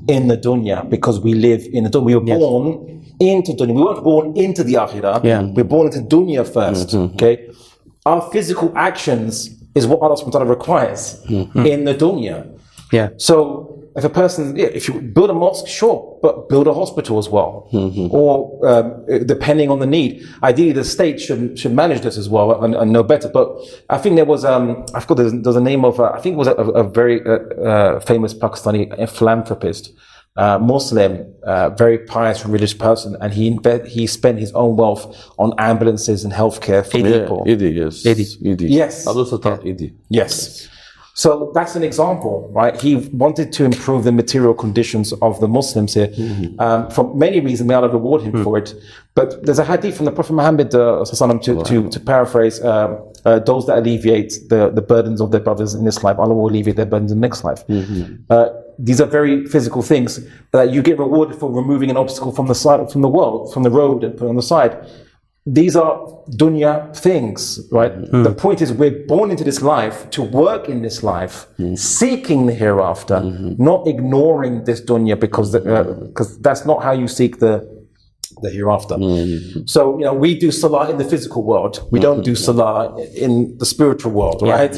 in the dunya, because we live in the dunya. We were born into dunya. We weren't born into the akhirah. We're born into dunya first. Okay, our physical actions is what Allah subhanahu wa ta'ala requires in the dunya. So if a person, if you build a mosque, sure, but build a hospital as well, or depending on the need. Ideally, the state should manage this as well and know better. But I think there was I forgot there's a name of I think it was a very famous Pakistani philanthropist, Muslim, very pious religious person, and he spent his own wealth on ambulances and healthcare for people. Idi. Yes. Idi. Yes. So that's an example, right? He wanted to improve the material conditions of the Muslims here. For many reasons, may Allah reward him for it. But there's a hadith from the Prophet Muhammad to paraphrase, those that alleviate the burdens of their brothers in this life, Allah will alleviate their burdens in the next life. These are very physical things that you get rewarded for removing an obstacle from the road and put on the side. These are dunya things, right? The point is, we're born into this life to work in this life, seeking the hereafter, not ignoring this dunya, because that's not how you seek the hereafter. So, we do salah in the physical world. We don't do salah in the spiritual world, right?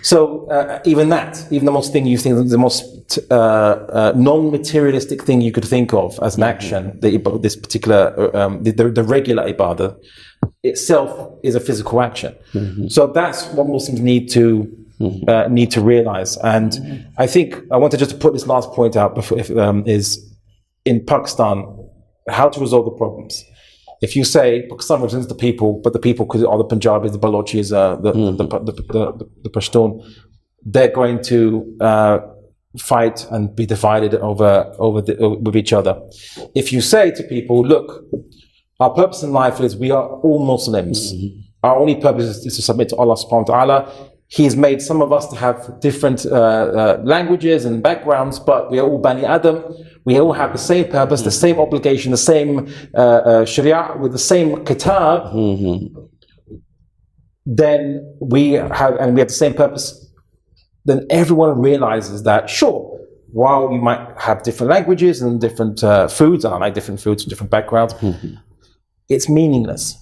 So even the most thing you think, the most non-materialistic thing you could think of as an action, this particular, the regular ibadah itself is a physical action. So that's what Muslims need to realize. And I think I wanted just to put this last point out before, is in Pakistan, how to resolve the problems. If you say Pakistan represents the people, but the people are the Punjabis, the Balochis, the Pashtun, they're going to fight and be divided with each other. If you say to people, look, our purpose in life is we are all Muslims. Our only purpose is to submit to Allah subhanahu wa ta'ala. He's made some of us to have different languages and backgrounds, but we are all Bani Adam. We all have the same purpose, the same obligation, the same sharia, with the same kitab. Then we have the same purpose. Then everyone realizes that, sure, while you might have different languages and different foods, I like different foods, different backgrounds, it's meaningless.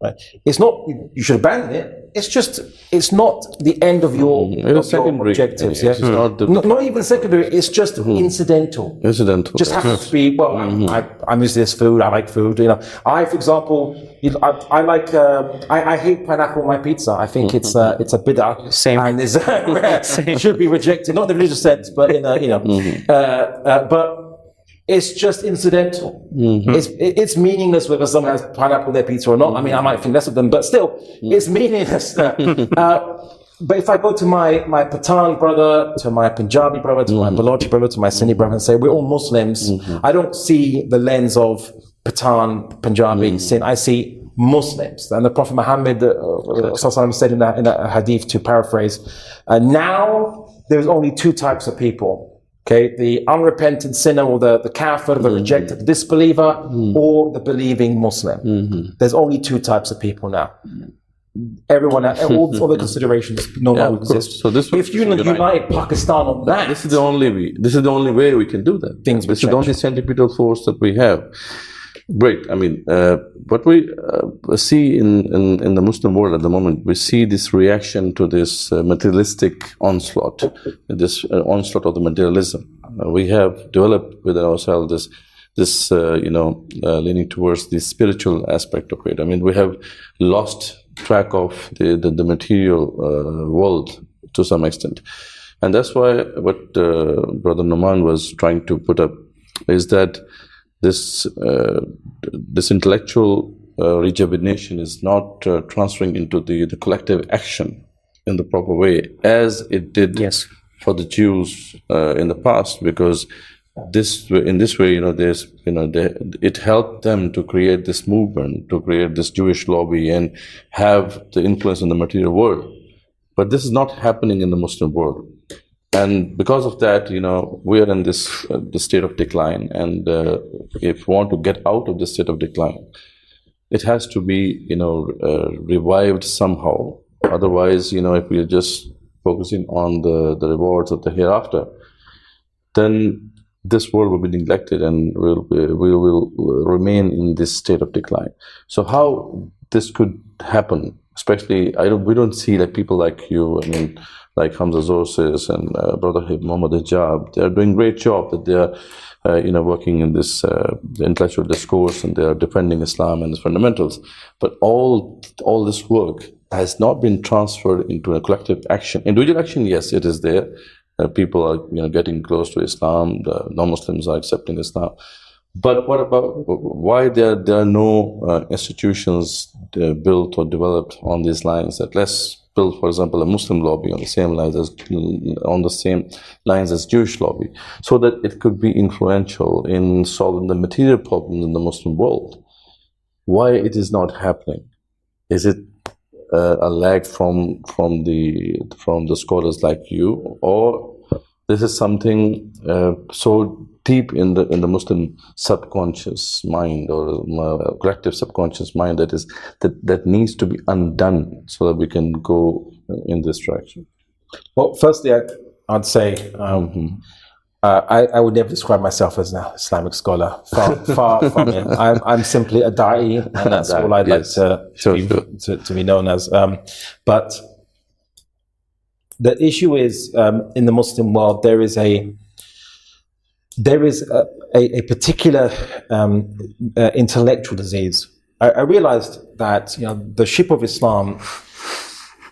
Right? It's not, you should abandon it. It's not the end of your objectives. Not even secondary. It's just incidental. Just happens to be. Well, I'm used to this food. I like food. I, for example, I like. I hate pineapple on my pizza. I think it's a bid'ah. Same. And it should be rejected. Not in the religious sense, but in a but it's just incidental. It's meaningless whether someone has pineapple on their pizza or not. I mean, I might think less of them, but still, it's meaningless. But if I go to my Pathan brother, to my Punjabi brother, to my Balochi brother, to my Sindhi brother, and say we're all Muslims, I don't see the lens of Pathan, Punjabi, Sindh. I see Muslims. And the Prophet Muhammad said in a hadith, to paraphrase, now there's only two types of people. Okay, the unrepentant sinner, or the kafir, the rejected, the disbeliever, or the believing Muslim. There's only two types of people now. Everyone, all the considerations no longer exist. So if you unite Pakistan on that, this is the only way we can do that. This is the only centripetal force that we have. Great. I mean, what we see in the Muslim world at the moment, we see this reaction to this materialistic onslaught, this onslaught of the materialism. We have developed within ourselves this leaning towards the spiritual aspect of it. I mean, we have lost track of the material world to some extent, and that's why what Brother Noman was trying to put up is that this intellectual rejuvenation is not transferring into the collective action in the proper way, as it did for the Jews in the past, because in this way, it helped them to create this movement, to create this Jewish lobby and have the influence in the material world. But this is not happening in the Muslim world. And because of that, we are in this state of decline. And if we want to get out of this state of decline, it has to be, revived somehow. Otherwise, if we are just focusing on the rewards of the hereafter, then this world will be neglected and we will remain in this state of decline. So how this could happen, especially, we don't see like people like you, I mean, like Hamza Zorsis and Brother Muhammad Hijab. They are doing great job that they are, working in this intellectual discourse, and they are defending Islam and its fundamentals. But all this work has not been transferred into a collective action. Individual action, yes, it is there. People are, getting close to Islam. The non-Muslims are accepting Islam. But what about why there are no institutions built or developed on these lines? That let's build, for example, a Muslim lobby on the same lines as Jewish lobby, so that it could be influential in solving the material problems in the Muslim world. Why it is not happening? Is it a lag from the scholars like you, or this is something so deep in the Muslim subconscious mind, or collective subconscious mind, that needs to be undone so that we can go in this direction? Well, firstly, I'd say I would never describe myself as an Islamic scholar. Far from it. I'm simply a da'i, and that's all I'd like to be known as. But the issue is, in the Muslim world, there is a particular intellectual disease. I realized that the ship of Islam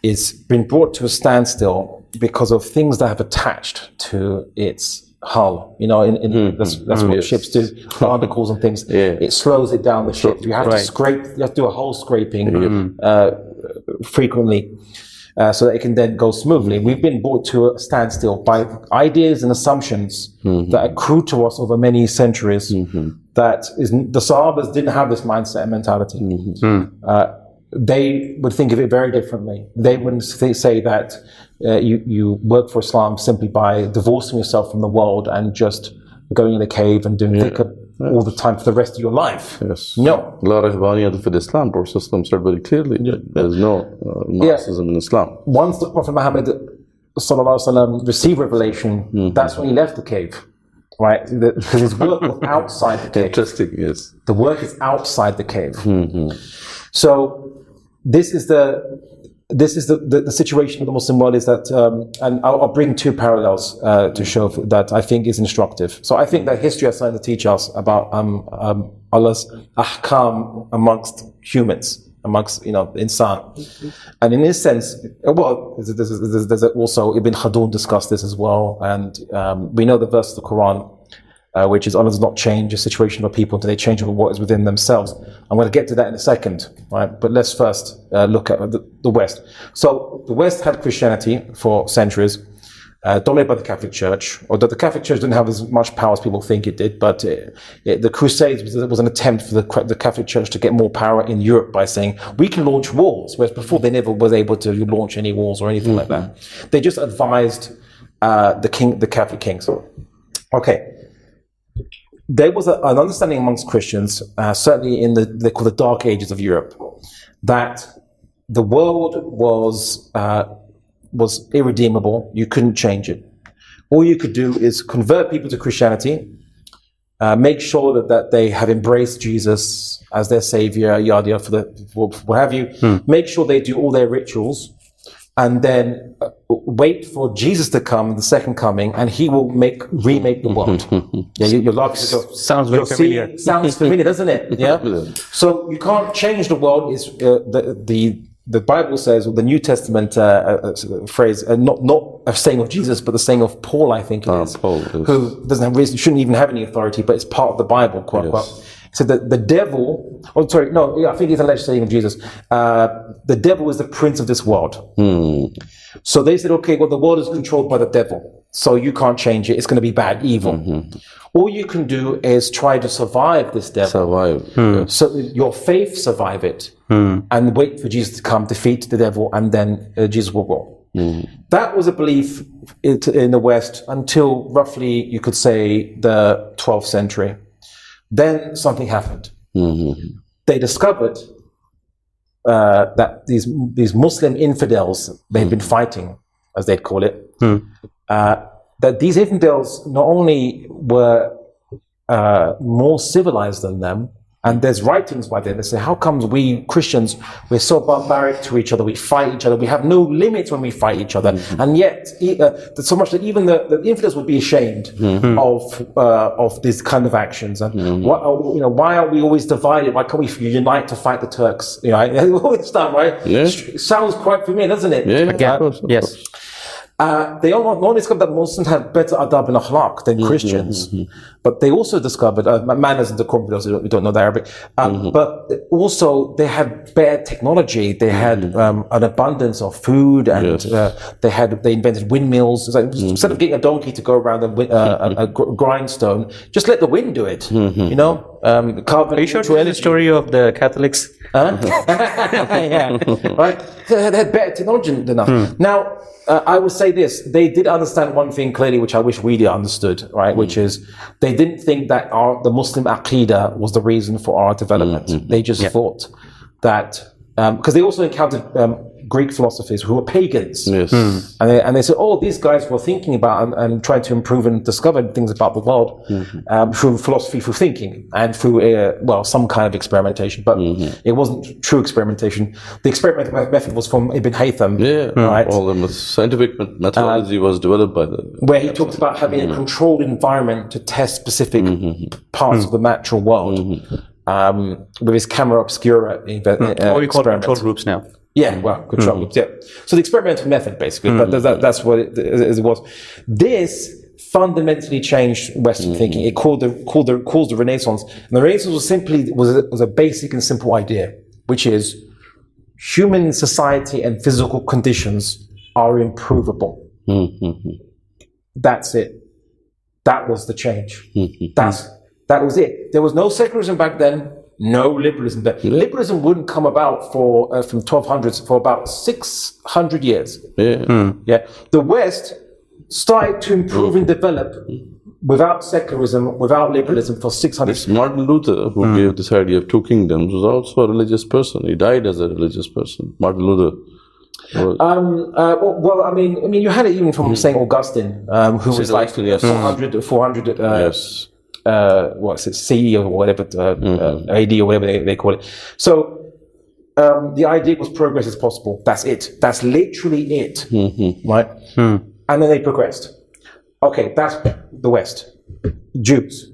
is been brought to a standstill because of things that have attached to its hull. That's what ships do, barnacles and things. It slows it down, the ship. You have to scrape. You have to do a hull scraping frequently. So that it can then go smoothly. We've been brought to a standstill by ideas and assumptions that accrue to us over many centuries. The Sahabas didn't have this mindset and mentality. They would think of it very differently. They wouldn't say that you work for Islam simply by divorcing yourself from the world and just going in a cave and doing dhikr all the time for the rest of your life. Yes. No. La rahbaniyat fi Islam, Prophet said very clearly. There's no Marxism in Islam. Once the Prophet Muhammad received revelation, that's when he left the cave. Right? Because his work was outside the cave. Interesting, yes. The work is outside the cave. So this is the situation of the Muslim world, is that, and I'll bring two parallels to show that I think is instructive. So I think that history has something to teach us about Allah's ahkam amongst humans, amongst insan. And in this sense, well, there's also Ibn Khaldun discussed this as well, and we know the verse of the Quran which is Allah does not change the situation of people until they change what is within themselves. I'm going to get to that in a second, right? But let's first look at the West. So the West had Christianity for centuries, dominated by the Catholic Church, although the Catholic Church didn't have as much power as people think it did, but the Crusades was an attempt for the Catholic Church to get more power in Europe by saying, we can launch wars, whereas before they never was able to launch any wars or anything like that. They just advised the Catholic kings. Okay. There was an understanding amongst Christians, certainly in they call the Dark Ages of Europe, that the world was irredeemable. You couldn't change it. All you could do is convert people to Christianity, make sure that they have embraced Jesus as their savior, yada yada, for what have you. Make sure they do all their rituals, and then wait for Jesus to come, the second coming, and he will remake the world. Yeah, you're laughing. Sounds very familiar. Sounds familiar, doesn't it? Yeah. So you can't change the world. Is the Bible says, or the New Testament phrase, not a saying of Jesus, but the saying of Paul, I think it is, Paul, yes. who doesn't have reason, shouldn't even have any authority, but it's part of the Bible, quote unquote. So the devil, I think it's a legislating of Jesus. The devil is the prince of this world. So they said, okay, well, the world is controlled by the devil, so you can't change it. It's going to be bad, evil. All you can do is try to survive this devil. Yes. So your faith survive it, and wait for Jesus to come, defeat the devil, and then Jesus will rule. That was a belief in the West until roughly, you could say, the 12th century. Then something happened. They discovered that these Muslim infidels they've been fighting, as they'd call it, that these infidels not only were more civilized than them, and there's writings by them that say, how comes we Christians, we're so barbaric to each other, we fight each other, we have no limits when we fight each other, and yet so much that even the infidels would be ashamed of these kind of actions. And why are we always divided? Why can't we unite to fight the Turks? All this stuff, right? Yeah. It sounds quite familiar, doesn't it? Yeah. Yes. They not only discovered that Muslims had better adab and akhlaq than Christians, but they also discovered manners and decorum. We don't know the Arabic, but also they had better technology. They had an abundance of food, and they invented windmills. It's like, instead of getting a donkey to go around a grindstone, just let the wind do it. Carbon. Are you sure to tell the story of the Catholics? Yeah, right. They had better technology than us. Now, I would say this: they did understand one thing clearly, which I wish we did understood, right? Which is they didn't think that the Muslim Aqidah was the reason for our development. They just thought that because they also encountered Greek philosophers who were pagans, and they said, "Oh, these guys were thinking about and trying to improve and discover things about the world through philosophy, through thinking, and through some kind of experimentation." But it wasn't true experimentation. The experimental method was from Ibn Haytham, right? All the scientific methodology was developed by where he talked about having a controlled environment to test specific parts of the natural world with his camera obscura. What we call control groups now. Yeah, well, control groups. Yeah. So the experimental method, basically, but that's what it was. This fundamentally changed Western thinking. It caused the Renaissance, and the Renaissance was a basic and simple idea, which is human society and physical conditions are improvable. That's it. That was the change. That was it. There was no secularism back then. No liberalism. Liberalism wouldn't come about from 1200s for about 600 years. The West started to improve and develop without secularism, without liberalism for 600 years. Martin Luther, who gave this idea of two kingdoms, was also a religious person. He died as a religious person. Martin Luther. I mean, you had it even from Saint Augustine, who was like 400. Yes. What's it, CE or whatever, AD or whatever they call it. So the idea was progress is possible. That's it. That's literally it, right? And then they progressed. Okay, that's the West. Jews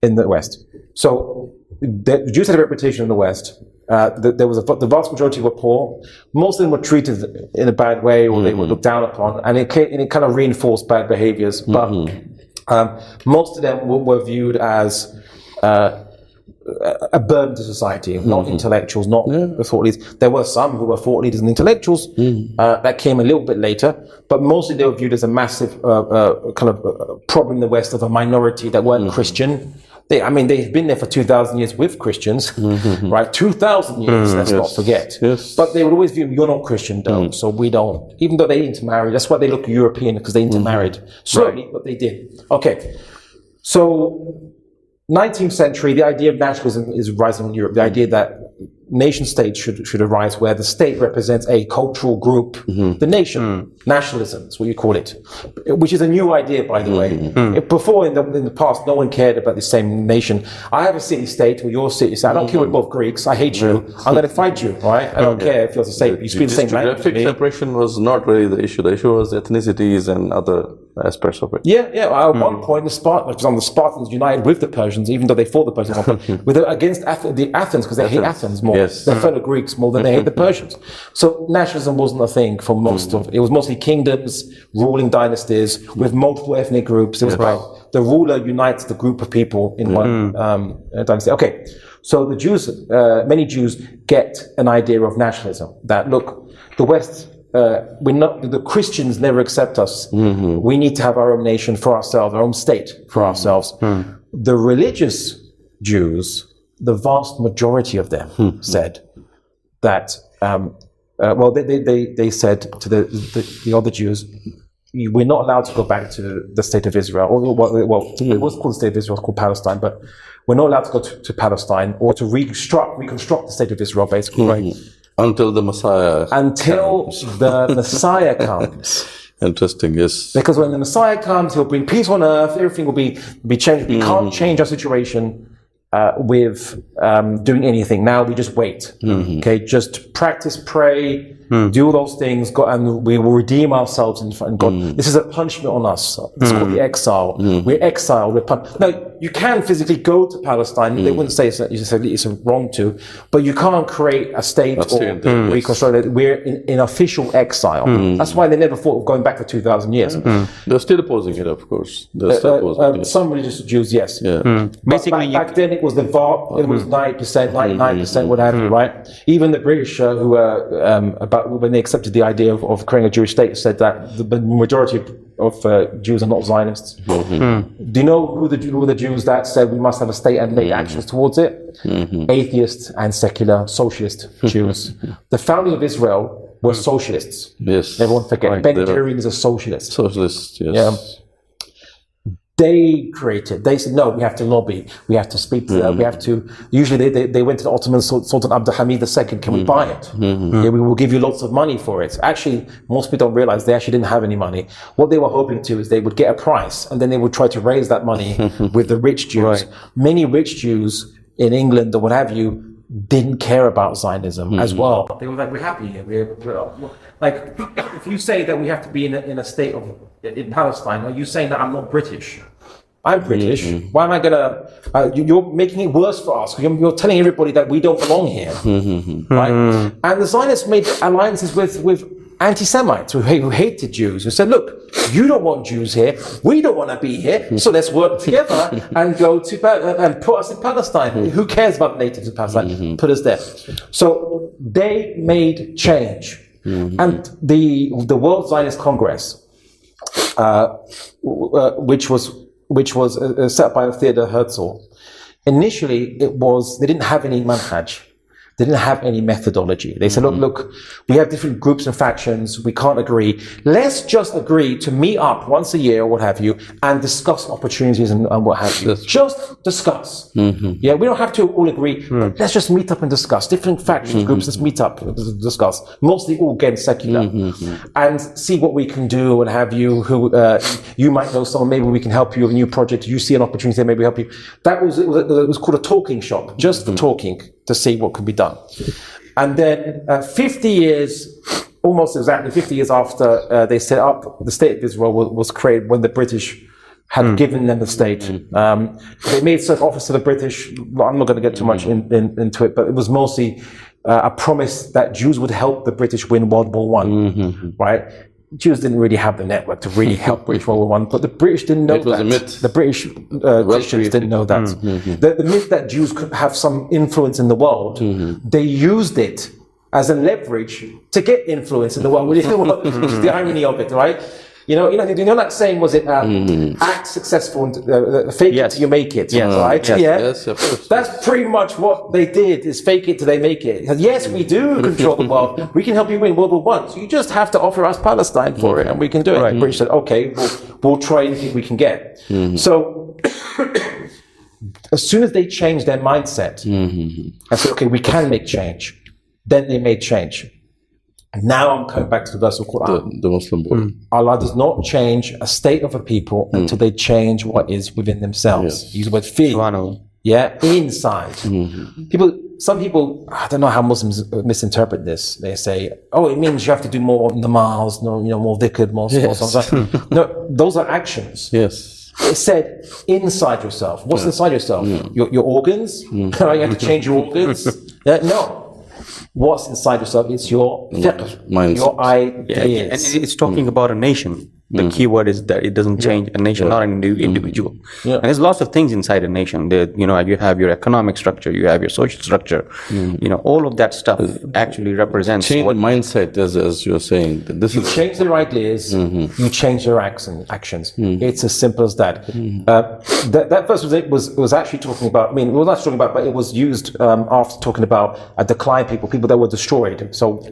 in the West. So the Jews had a reputation in the West. There was the vast majority were poor. Most of them were treated in a bad way, or they were looked down upon, and it kind of reinforced bad behaviors. But Most of them were viewed as a burden to society, not intellectuals, not thought leaders. There were some who were thought leaders and intellectuals that came a little bit later, but mostly they were viewed as a massive kind of problem in the West of a minority that weren't Christian. They've been there for 2,000 years with Christians, right? 2,000 years, let's not forget. Yes. But they would always view, you're not Christian, though, so we don't. Even though they intermarried, that's why they look European, because they intermarried slowly, but they did. Okay, so 19th century, the idea of nationalism is rising in Europe. The idea that nation states should arise where the state represents a cultural group, the nation. Nationalism is what you call it, which is a new idea, by the way. Before, in the past, no one cared about the same nation. I have a city-state, or your city-state. I don't care, we're both Greeks. I hate you. I'm going to fight you, right? I don't care if you're the same. You speak the same language. Geographic separation was not really the issue. The issue was ethnicities and other aspects of it. Yeah. At one point, the Spartans united with the Persians, even though they fought the Persians, against the Athens, because they hate Athens more. Yes. They fellow Greeks more than they hate the Persians. So nationalism wasn't a thing for most of it. Was mostly kingdoms, ruling dynasties with multiple ethnic groups. It was about the ruler unites the group of people in one dynasty. Okay, so the Jews, many Jews get an idea of nationalism that, look, the West, the Christians never accept us. We need to have our own nation for ourselves, our own state for ourselves. The religious Jews, the vast majority of them said that, they said to the other Jews, we're not allowed to go back to the state of Israel. It was called the state of Israel, it's called Palestine, but we're not allowed to go to Palestine or to reconstruct the state of Israel, basically, right? Until the Messiah the Messiah comes. Interesting, yes. Because when the Messiah comes, he'll bring peace on earth, everything will be changed. We can't change our situation with doing anything. Now we just wait. Okay, just practice, pray, do those things, and we will redeem ourselves in front of God. This is a punishment on us. It's called the exile. We're exiled. Now, you can physically go to Palestine. They wouldn't say it's wrong to, but you can't create a state or reconstruct it. We're in official exile. That's why they never thought of going back for 2,000 years. They're still opposing it, of course. They're still opposing it. Some religious Jews, yes. Basically, back then it was it was 90%, 99%, what have you, right? Even the British, who when they accepted the idea of creating a Jewish state, said that the majority of Jews are not Zionists. Do you know who the Jews that said we must have a state and make actions towards it? Atheists and secular socialist Jews. The founding of Israel were socialists. Yes. Everyone forget. Right. Ben Gurion is a socialist. Socialist, yes. Yeah. They said, no, we have to lobby, we have to speak to them, we have to, usually they went to the Ottoman Sultan Abdulhamid II, can we buy it? Yeah, we will give you lots of money for it. Actually, most people don't realize they actually didn't have any money. What they were hoping to is they would get a price, and then they would try to raise that money with the rich Jews. Right. Many rich Jews in England or what have you didn't care about Zionism as well. They were like, we're happy here. We're like, if you say that we have to be in a state in Palestine, are you saying that I'm not British? I'm British. Why am I gonna? You're making it worse for us. You're telling everybody that we don't belong here, right? And the Zionists made alliances with anti-Semites who hated Jews, who said, look, you don't want Jews here, we don't want to be here, so let's work together and go to and put us in Palestine. Who cares about natives in Palestine? Put us there. So they made change. And the World Zionist Congress, which was set up by Theodor Herzl, initially they didn't have any manhaj. They didn't have any methodology. They said, look, we have different groups and factions. We can't agree. Let's just agree to meet up once a year or what have you and discuss opportunities and what have you. Just discuss. Yeah, we don't have to all agree. But let's just meet up and discuss. Different factions, groups, let's meet up and discuss. Mostly all again secular. And see what we can do and have you. Who you might know someone, maybe we can help you with a new project. You see an opportunity, maybe help you. It was called a talking shop, just for talking, to see what could be done. And then 50 years, almost exactly 50 years after they set up, the state of Israel was created when the British had given them the state. They made certain offers to the British. I'm not going to get too much into it, but it was mostly a promise that Jews would help the British win World War I. Right? Jews didn't really have the network to really help British World War I, but the British didn't know that. It was a myth. The British Christians didn't know that. The myth that Jews could have some influence in the world, they used it as a leverage to get influence in the world, which is the irony of it, right? You know that saying, was it act successful and fake it till you make it, right? Yes, of course. That's pretty much what they did, is fake it till they make it. Yes, we do control the world. We can help you win World War I. So you just have to offer us Palestine for it, and we can do it. Right. The British said, okay, we'll try anything we can get. So as soon as they changed their mindset and said, okay, we can make change, then they made change. Now I'm coming back to the verse of Quran. The Muslim world. Allah does not change a state of a people until they change what is within themselves. Yes. Use the word fi. Inside. Some people, I don't know how Muslims misinterpret this. They say, oh, it means you have to do more namaz, more dhikr, more something. No, those are actions. Yes. It said inside yourself. What's inside yourself? Your organs? You have to change your organs? No. What's inside yourself is your fiqh, your ideas. And it's talking about a nation. The key word is that it doesn't change a nation, not an individual. And there's lots of things inside a nation. You have your economic structure, you have your social structure. All of that stuff actually represents change the mindset, as you're saying. You change their ideas, you change their actions. It's as simple as that. That verse was actually talking about. I mean, we were not talking about, but it was used after talking about a decline people that were destroyed. So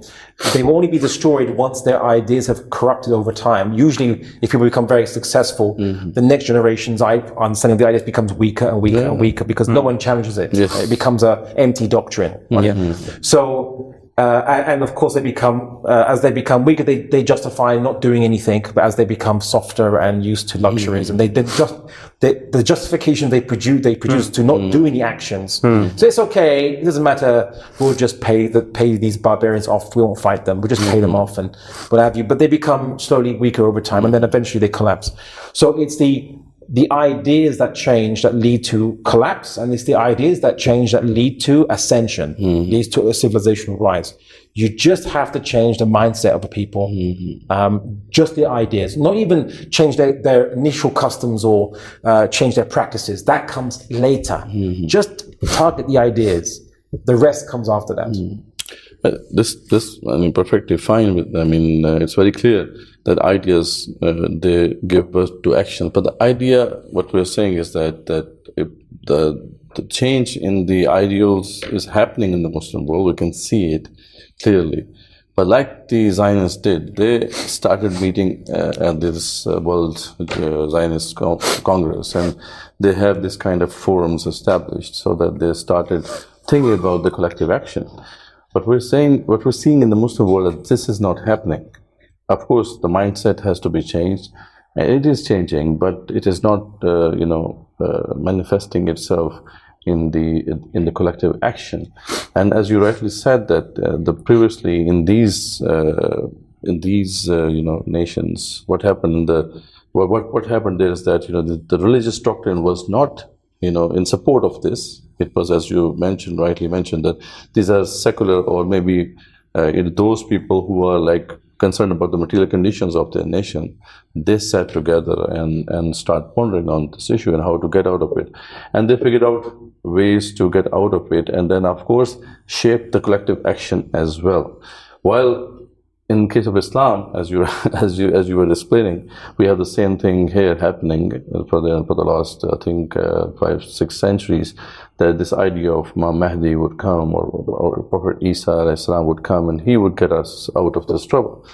they will only be destroyed once their ideas have corrupted over time. Usually, if people become very successful, the next generation's understanding of the ideas becomes weaker and weaker and weaker because no one challenges it. Yes. It becomes an empty doctrine. Right? So, and of course, they become as they become weaker, they justify not doing anything. But as they become softer and used to luxuries, and the justification they produce to not do any actions. So it's okay. It doesn't matter. We'll just pay these barbarians off. We won't fight them. We'll just pay them off and what have you. But they become slowly weaker over time, and then eventually they collapse. So it's the ideas that change that lead to collapse, and it's the ideas that change that lead to ascension, leads to a civilizational rise. You just have to change the mindset of the people, just the ideas, not even change their initial customs or change their practices. That comes later. Just target the ideas. The rest comes after that. This, perfectly fine with. It's very clear that ideas they give birth to action. But the idea, what we're saying is that if the change in the ideals is happening in the Muslim world. We can see it clearly. But like the Zionists did, they started meeting at this World Zionist Congress, and they have this kind of forums established so that they started thinking about the collective action. But what we're seeing in the Muslim world, that this is not happening. Of course, the mindset has to be changed, and it is changing, but it is not, manifesting itself in the collective action. And as you rightly said, that previously in these nations, what happened? What happened there is that the religious doctrine was not in support of this. It was, as you rightly mentioned, that these are secular, or maybe those people who are concerned about the material conditions of their nation. They sat together and start pondering on this issue and how to get out of it. And they figured out ways to get out of it, and then of course shape the collective action as well. While in case of Islam, as you were explaining, we have the same thing here happening for the last 5-6 centuries, that this idea of Imam Mahdi would come, or Prophet Isa alayhi salam would come, and he would get us out of this trouble.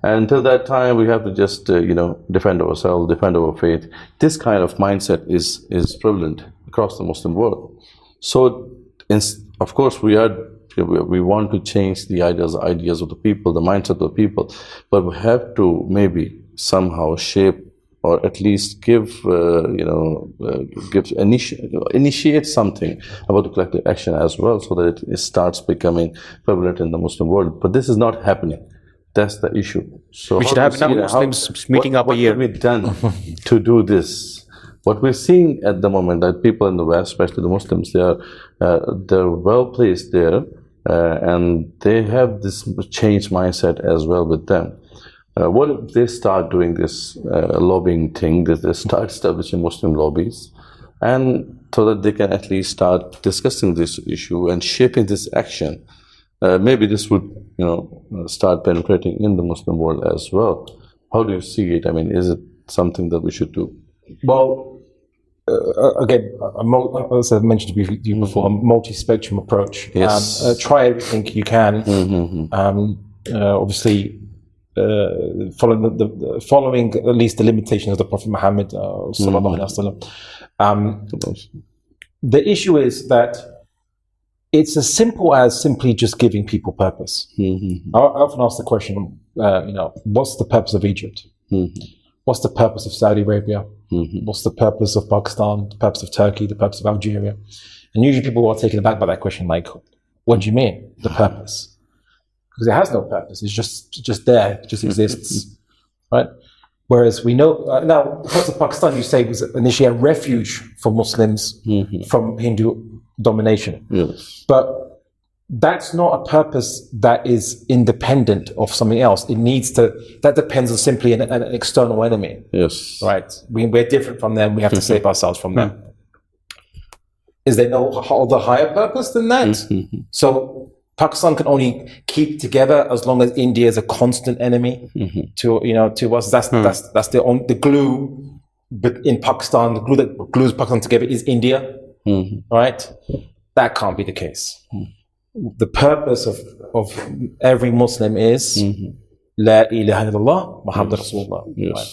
And until that time, we have to just defend ourselves, defend our faith. This kind of mindset is prevalent across the Muslim world. So, of course, we want to change the ideas of the people, the mindset of the people, but we have to maybe somehow shape, or at least initiate something about the collective action as well, so that it starts becoming prevalent in the Muslim world. But this is not happening. That's the issue. So we should have enough Muslims meeting up a year. What can be done to do this? What we're seeing at the moment, that people in the West, especially the Muslims, they're well placed there, and they have this changed mindset as well with them. What if they start doing this lobbying thing, that they start establishing Muslim lobbies, and so that they can at least start discussing this issue and shaping this action? Maybe this would, start penetrating in the Muslim world as well. How do you see it? I mean, is it something that we should do? Well, again, as I've mentioned to you before, a multi-spectrum approach. Yes. Try everything you can. Obviously, following at least the limitations of the Prophet Muhammad sallallahu alaihi wasallam. The issue is that it's as simple as simply just giving people purpose. I often ask the question, what's the purpose of Egypt? What's the purpose of Saudi Arabia? What's the purpose of Pakistan? The purpose of Turkey? The purpose of Algeria? And usually people are taken aback by that question, like, what do you mean, the purpose? Because it has no purpose. It's just there. It just exists, right? Whereas we know now, the purpose of Pakistan, you say, was initially a refuge for Muslims from Hindu domination. Yes. But that's not a purpose that is independent of something else. It needs to. That depends on simply an external enemy. Yes. Right. We're different from them. We have to save ourselves from them. Is there no other higher purpose than that? So Pakistan can only keep together as long as India is a constant enemy to us. That's the glue. But in Pakistan, the glue that glues Pakistan together is India, right? That can't be the case. The purpose of every Muslim is La ilaha illallah Muhammad Rasulullah. Yes. Right?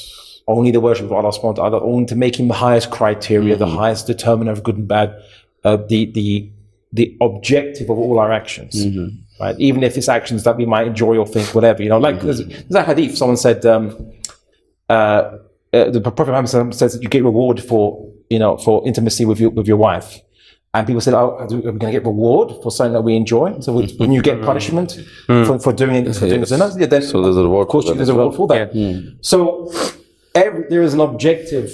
Only the worship of Allah subhanahu wa ta'ala, only to make him the highest criteria, the highest determiner of good and bad, the objective of all our actions, right? Even if it's actions that we might enjoy or think whatever, like there's a hadith. Someone said, the Prophet Muhammad says that you get reward for intimacy with your wife, and people said, "Oh, are we going to get reward for something that we enjoy?" So when you get punishment for doing zina, then So there's a reward. of course there's a reward for that. So there is an objective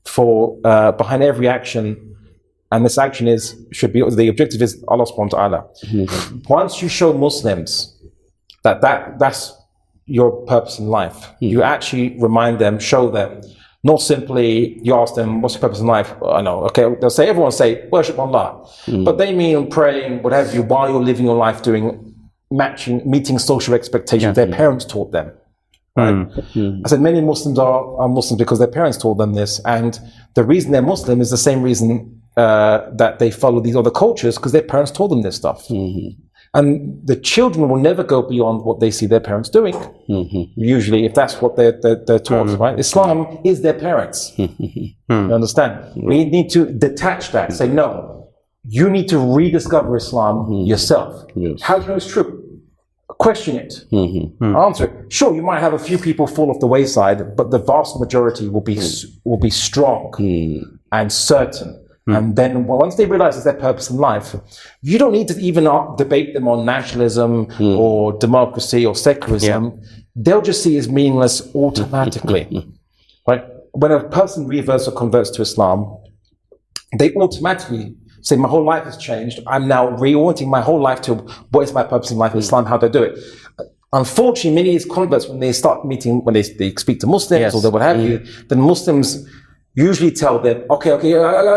for behind every action. And this action should be the objective is Allah subhanahu wa ta'ala. Once you show Muslims that's your purpose in life, you actually remind them, show them, not simply you ask them, what's your purpose in life? I know, okay, everyone say, worship Allah. But they mean praying, what have you, while you're living your life meeting social expectations their parents taught them. Right? I said many Muslims are Muslims because their parents taught them this, and the reason they're Muslim is the same reason that they follow these other cultures, because their parents told them this stuff. And the children will never go beyond what they see their parents doing. Usually, if that's what they're taught, right? Islam is their parents. You understand? We need to detach that. Say, no, you need to rediscover Islam yourself. Yes. How do you know it's true? Question it. Answer it. Sure, you might have a few people fall off the wayside, but the vast majority will be strong and certain. And then once they realize it's their purpose in life, you don't need to even debate them on nationalism or democracy or secularism. They'll just see it as meaningless automatically. Right? When a person reverts or converts to Islam, they automatically say, my whole life has changed. I'm now reorienting my whole life to what is my purpose in life in Islam, how do I do it? Unfortunately, many of these converts, when they start meeting, when they speak to Muslims or what have you, then Muslims usually tell them, okay,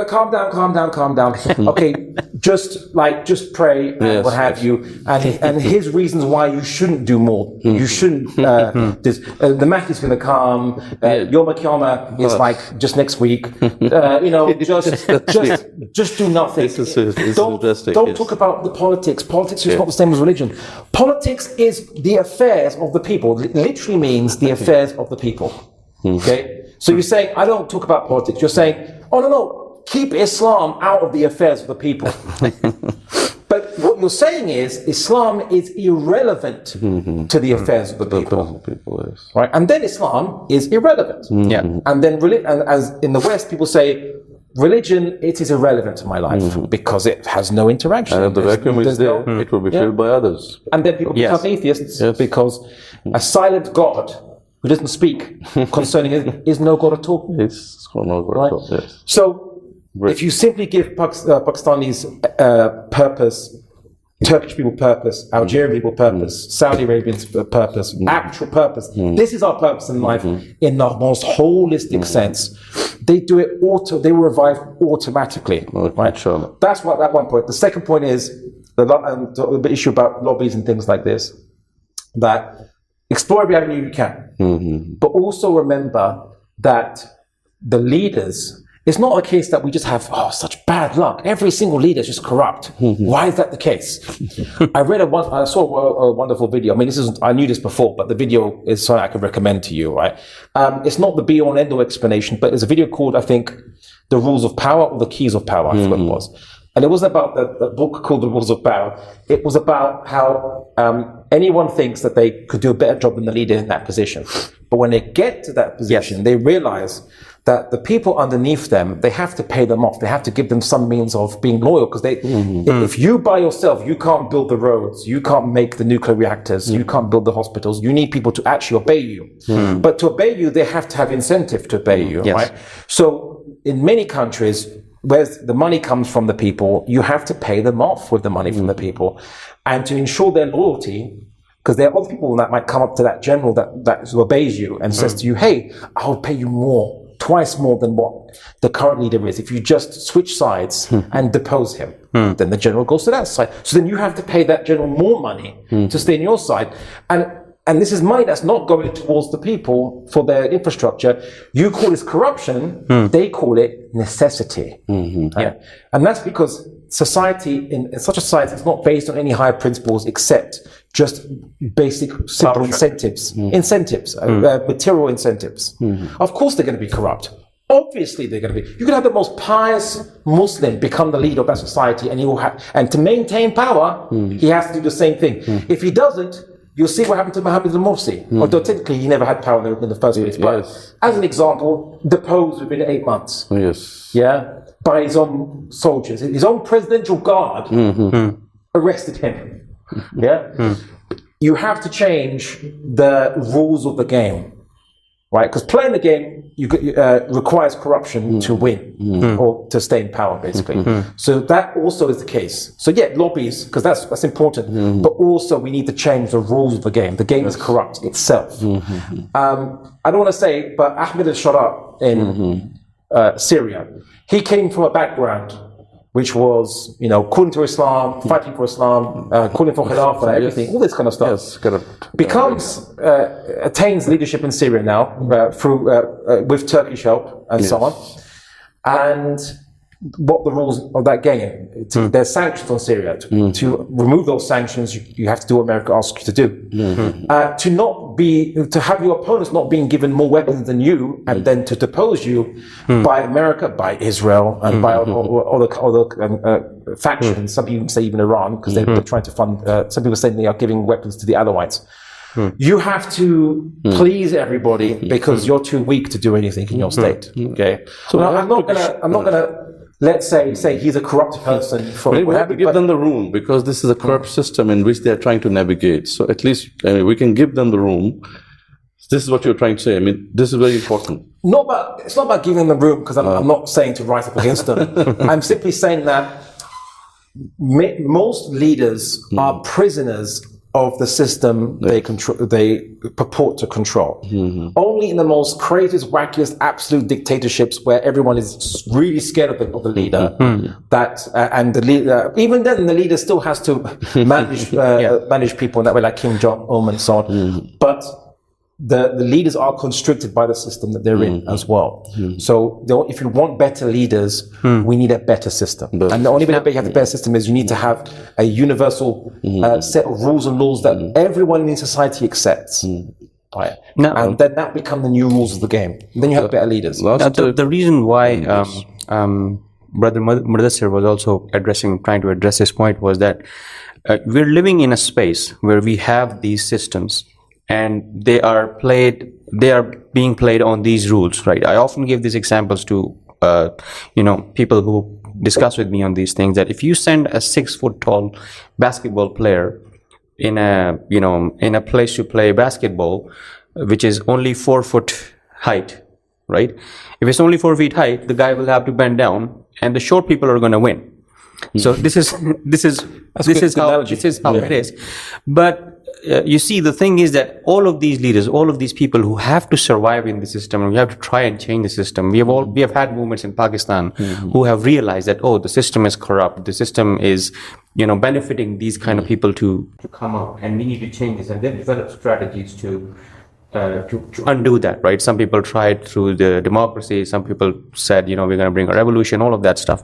calm down. Okay, just pray and what have you. And his reasons why you shouldn't do more. You shouldn't. The Mahdi is going to come. Yom Kippur is like just next week. Just do nothing. Don't talk about the politics. Politics is not the same as religion. Politics is the affairs of the people. It literally means the affairs of the people. Okay. So you're saying, I don't talk about politics. You're saying, oh, no, keep Islam out of the affairs of the people. But what you're saying is, Islam is irrelevant to the affairs of the people. Right? And then Islam is irrelevant. And then, as in the West, people say, religion, it is irrelevant to my life because it has no interaction. And if the vacuum is there, it will be filled by others. And then people become atheists because a silent God who doesn't speak concerning it is no God at all. It's no God at all, yes. So, if you simply give Pakistanis purpose Turkish people purpose, Algerian people purpose, Saudi Arabians purpose, actual purpose. This is our purpose in life in the most holistic sense. They do it they will revive automatically. Right? Sure. That's what that one point. The second point is the issue about lobbies and things like this, that explore every avenue you can, but also remember that the leaders, it's not a case that we just have such bad luck. Every single leader is just corrupt. Why is that the case? I saw a wonderful video. I mean, I knew this before, but the video is something I can recommend to you, right? It's not the be-all and end-all explanation, but there's a video called, I think, The Rules of Power or The Keys of Power, I forgot what it was. And it wasn't about the book called The Rules of Power. It was about how anyone thinks that they could do a better job than the leader in that position. But when they get to that position, they realize that the people underneath them, they have to pay them off. They have to give them some means of being loyal, because if you by yourself, you can't build the roads, you can't make the nuclear reactors, you can't build the hospitals. You need people to actually obey you. But to obey you, they have to have incentive to obey you, right? So in many countries, where the money comes from the people, you have to pay them off with the money from the people. And to ensure their loyalty, because there are other people that might come up to that general that obeys you and says to you, hey, I'll pay you more, twice more than what the current leader is. If you just switch sides and depose him, then the general goes to that side. So then you have to pay that general more money to stay on your side. And this is money that's not going towards the people for their infrastructure. You call this corruption, they call it necessity. Yeah. And that's because society, in such a society, is not based on any higher principles except just basic simple incentives, material incentives. Of course they're going to be corrupt. Obviously they're going to be. You can have the most pious Muslim become the leader of that society, and he will have, and to maintain power, he has to do the same thing. If he doesn't, you'll see what happened to Mohammed al-Morsi. Although technically he never had power in the first place. But as an example, deposed within 8 months. Yeah, by his own soldiers. His own presidential guard arrested him. Yeah? You have to change the rules of the game. Right? Because playing the game requires corruption to win or to stay in power, basically. So that also is the case. So yeah, lobbies, because that's important. But also we need to change the rules of the game. The game is corrupt itself. I don't want to say, but Ahmed al-Shara in Syria, he came from a background which was, calling to Islam, fighting for Islam, calling for Khilafah, everything, all this kind of stuff. Becomes, attains leadership in Syria now through with Turkish help and so on. And what the rules of that game? There's sanctions on Syria. To remove those sanctions, you have to do what America asks you to do. To have your opponents not being given more weapons than you, and then to depose you by America, by Israel, and by other factions. Some people say even Iran, because they're trying to fund. Some people say they are giving weapons to the Alawites. You have to please everybody because you're too weak to do anything in your state. Okay, so now, I'm not gonna. Let's say he's a corrupt person. We have to give them the room, because this is a corrupt system in which they're trying to navigate. So at least we can give them the room. This is what you're trying to say. I mean, this is very important. It's not about giving them the room, because I'm not saying to rise up against them. I'm simply saying that most leaders are prisoners of the system they purport to control. Only in the most craziest, wackiest, absolute dictatorships where everyone is really scared of the leader, and the leader, even then the leader still has to manage people in that way, like Kim Jong-un and so on. But the leaders are constricted by the system that they're in as well. So if you want better leaders, we need a better system. And the only way you have a better system is you need to have a universal set of rules and laws that everyone in society accepts. Right. And then that become the new rules of the game. Then you have better leaders. The reason why Brother Mudassir was also trying to address this point was that we're living in a space where we have these systems, and they are being played on these rules, right? I often give these examples to people who discuss with me on these things, that if you send a 6 foot tall basketball player in a place to play basketball, which is only 4 foot height, right? If it's only 4 feet height, the guy will have to bend down, and the short people are going to win. So this is how it is. But you see, the thing is that all of these leaders, all of these people who have to survive in the system, and we have to try and change the system. We have had movements in Pakistan who have realized that, oh, the system is corrupt, the system is, benefiting these kind of people to come up, and we need to change this, and then develop strategies to undo that, right? Some people tried through the democracy, some people said, we're going to bring a revolution, all of that stuff.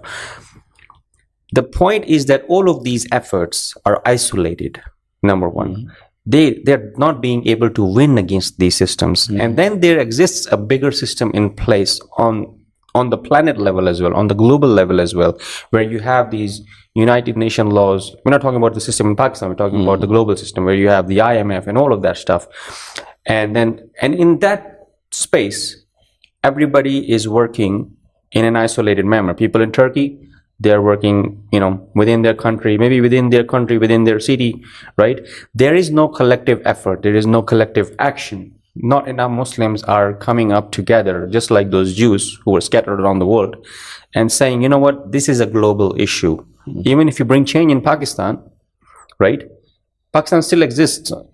The point is that all of these efforts are isolated, number one. They're not being able to win against these systems. And then there exists a bigger system in place on the planet level as well, on the global level as well, where you have these United Nations laws. We're not talking about the system in Pakistan, we're talking about the global system, where you have the IMF and all of that stuff. And in that space, everybody is working in an isolated manner. People in Turkey, they're working, within their country, maybe within their city, right? There is no collective effort. There is no collective action. Not enough Muslims are coming up together, just like those Jews who were scattered around the world, and saying, you know what, this is a global issue. Even if you bring change in Pakistan, right? Pakistan still exists on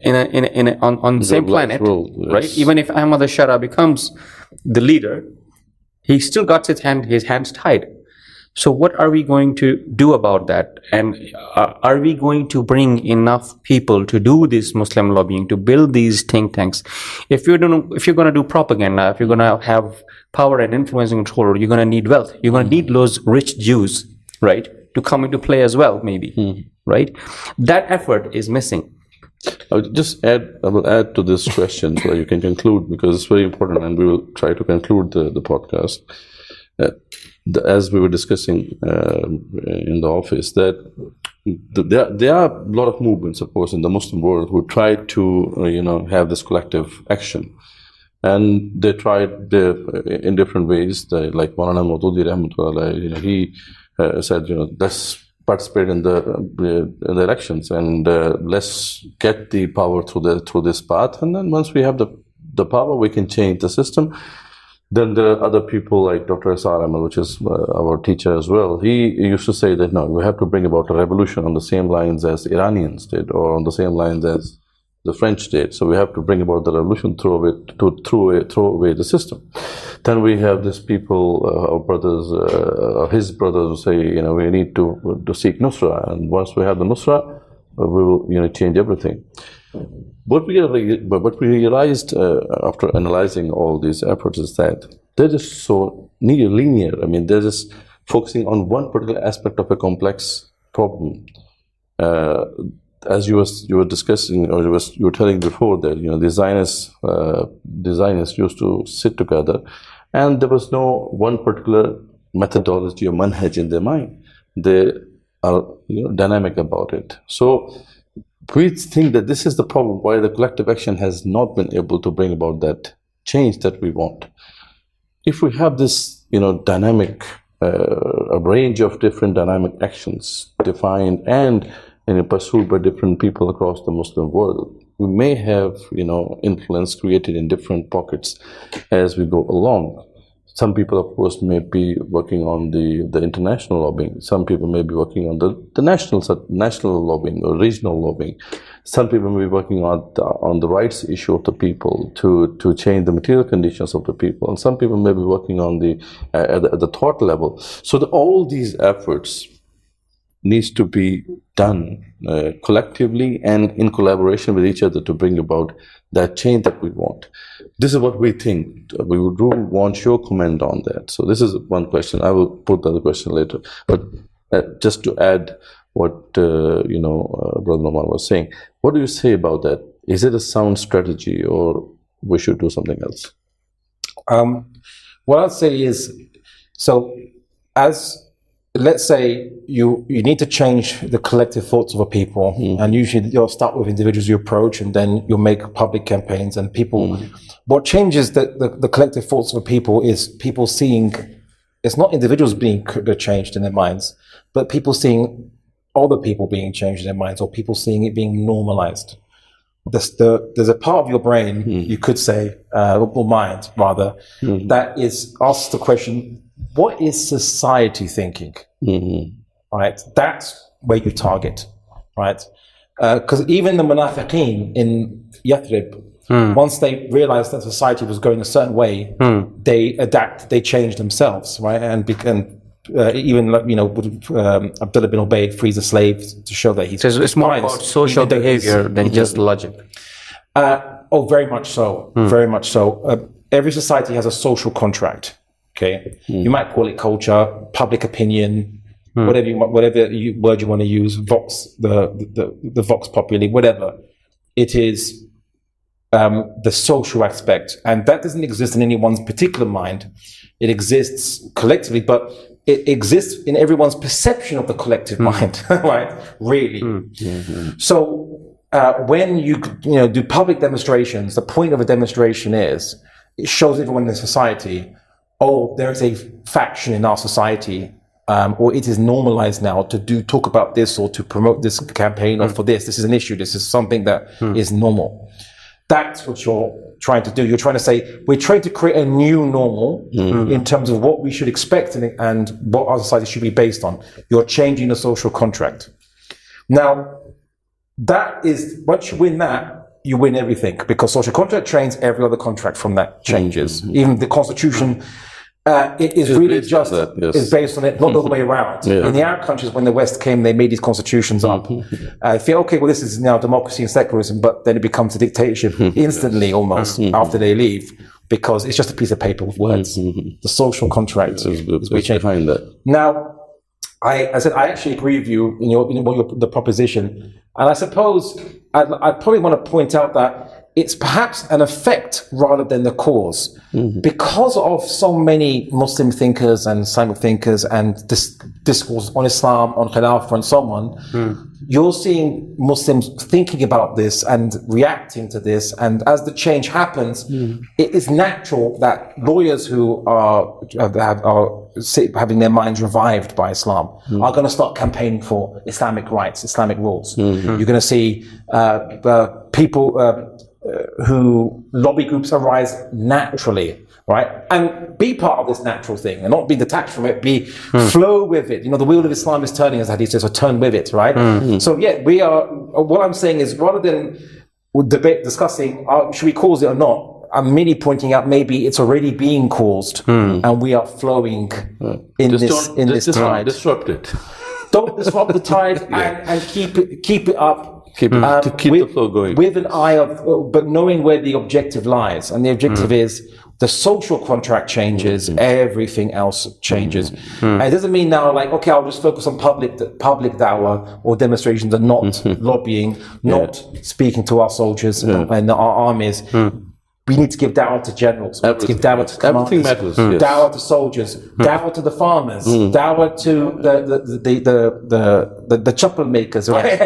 the same planet, world, yes. Right? Even if Ahmad al-Shara becomes the leader, he still got his hands tied. So what are we going to do about that? And are we going to bring enough people to do this Muslim lobbying, to build these think tanks? If you're going to do propaganda, if you're going to have power and influence and control, you're going to need wealth. You're going to need those rich Jews, right, to come into play as well, maybe, right? That effort is missing. I will add to this question so you can conclude, because it's very important, and we will try to conclude the podcast. As we were discussing in the office, that there are a lot of movements, of course, in the Muslim world who try to have this collective action, and they tried in different ways. Like Maulana Maududi rahmatullah, he said, let's participate in the elections, and let's get the power through this path, and then once we have the power, we can change the system. Then there are other people like Dr. Asar Ahmed, which is our teacher as well. He used to say that, no, we have to bring about a revolution on the same lines as the Iranians did, or on the same lines as the French did. So we have to bring about the revolution throw away the system. Then we have these people, our brothers, his brothers, who say, we need to seek Nusra, and once we have the Nusra, we will change everything. What we realized after analyzing all these efforts is that they're just so linear. I mean, they're just focusing on one particular aspect of a complex problem. As you were discussing, or you were telling before, that the Zionists used to sit together, and there was no one particular methodology or manhaj in their mind. They are dynamic about it. So we think that this is the problem why the collective action has not been able to bring about that change that we want. If we have this, dynamic, a range of different dynamic actions defined and pursued by different people across the Muslim world, we may have, influence created in different pockets as we go along. Some people, of course, may be working on the international lobbying. Some people may be working on the national lobbying or regional lobbying. Some people may be working on the rights issue of the people to change the material conditions of the people. And some people may be working on at the thought level. So all these efforts needs to be done collectively and in collaboration with each other to bring about that change that we want. This is what we think. We would want your comment on that. So this is one question. I will put the other question later. But just to add what Brother Noman was saying, what do you say about that? Is it a sound strategy, or we should do something else? What I'd say is, let's say you need to change the collective thoughts of a people, and usually you'll start with individuals you approach, and then you'll make public campaigns, and people. What changes the collective thoughts of a people is people seeing, it's not individuals being changed in their minds, but people seeing other people being changed in their minds, or people seeing it being normalized. There's a part of your brain, you could say, or mind rather, that asks the question, what is society thinking? right? That's where you target, right? Because even the munafiqeen in Yathrib, once they realized that society was going a certain way, they adapt, they change themselves, right? And even Abdullah bin Ubay frees a slave to show that he's. So it's more about social behavior than just logic. Very much so. Very much so. Every society has a social contract. Okay, you might call it culture, public opinion, whatever word you want to use, vox, the vox populi, whatever. It is the social aspect, and that doesn't exist in anyone's particular mind. It exists collectively, but it exists in everyone's perception of the collective mind, right? Really. So when you do public demonstrations, the point of a demonstration is it shows everyone in society, oh, there is a faction in our society, or it is normalized now to talk about this or to promote this campaign or for this. This is an issue. This is something that is normal. That's what you're trying to do. You're trying to say, we're trying to create a new normal in terms of what we should expect and what our society should be based on. You're changing the social contract. Now, that is, once you win that, you win everything, because social contract trains, every other contract from that changes. Even the constitution, it is really just is based on it, not the other way around. In the Arab countries, when the West came, they made these constitutions up. I feel, okay, well, this is now democracy and secularism, but then it becomes a dictatorship instantly, almost, after they leave, because it's just a piece of paper with words. The social contract is behind that. Now, I said, I actually agree with you in the proposition. And I suppose I'd probably want to point out that it's perhaps an effect rather than the cause. Because of so many Muslim thinkers and Islamic thinkers and discourse on Islam, on Khilafah and so on, you're seeing Muslims thinking about this and reacting to this. And as the change happens, it is natural that lawyers who are having their minds revived by Islam are going to start campaigning for Islamic rights, Islamic rules. You're going to see people who lobby groups arise naturally, right? And be part of this natural thing and not be detached from it, flow with it. The wheel of Islam is turning, as Hadith says, or turn with it, right? So yeah, what I'm saying is, rather than discussing, should we cause it or not, I'm merely pointing out maybe it's already being caused and we are flowing in this tide. Don't disrupt it. Don't disrupt the tide and keep it up. Keep the flow going. With an eye but knowing where the objective lies. And the objective is the social contract changes, everything else changes. And it doesn't mean now, like, okay, I'll just focus on public dawah or demonstrations and not lobbying, not speaking to our soldiers and our armies. We need to give dawah to generals. We need to give dawah to commanders. Everything matters. Dawah to soldiers. Dawah to the farmers. Dawah to the chapel makers. Right?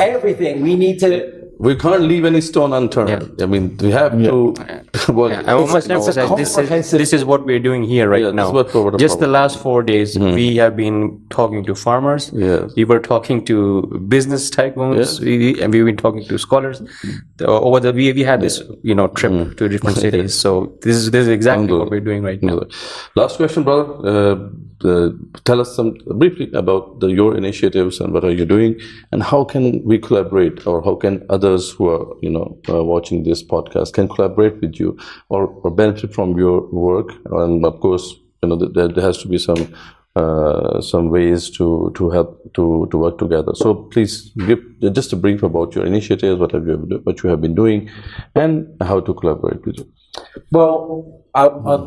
Everything. We need to. We can't leave any stone unturned. I mean, we have to. I almost emphasize this is what we're doing here right now. Just the last 4 days, we have been talking to farmers. We were talking to business tycoons, and we've been talking to scholars. We had this, trip to different cities. So this is exactly what we're doing right now. Last question, brother. Tell us briefly about your initiatives and what are you doing, and how can we collaborate, or how can others who are watching this podcast can collaborate with you or benefit from your work? And of course, there has to be some ways to help to work together. So please give just a brief about your initiatives, what you have been doing, and how to collaborate with you. Well,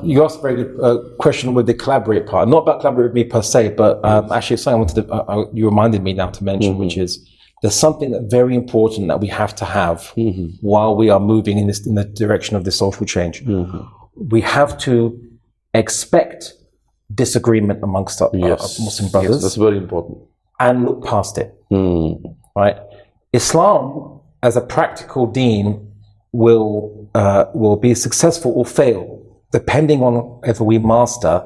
you asked a very good question with the collaborate part. Not about collaborate with me per se, but actually something you reminded me now to mention, which is there's something that's very important that we have to have while we are moving in the direction of this social change. We have to expect disagreement amongst our Muslim brothers. Yes, that's very important. And look past it. Right? Islam, as a practical deen, will be successful or fail depending on whether we master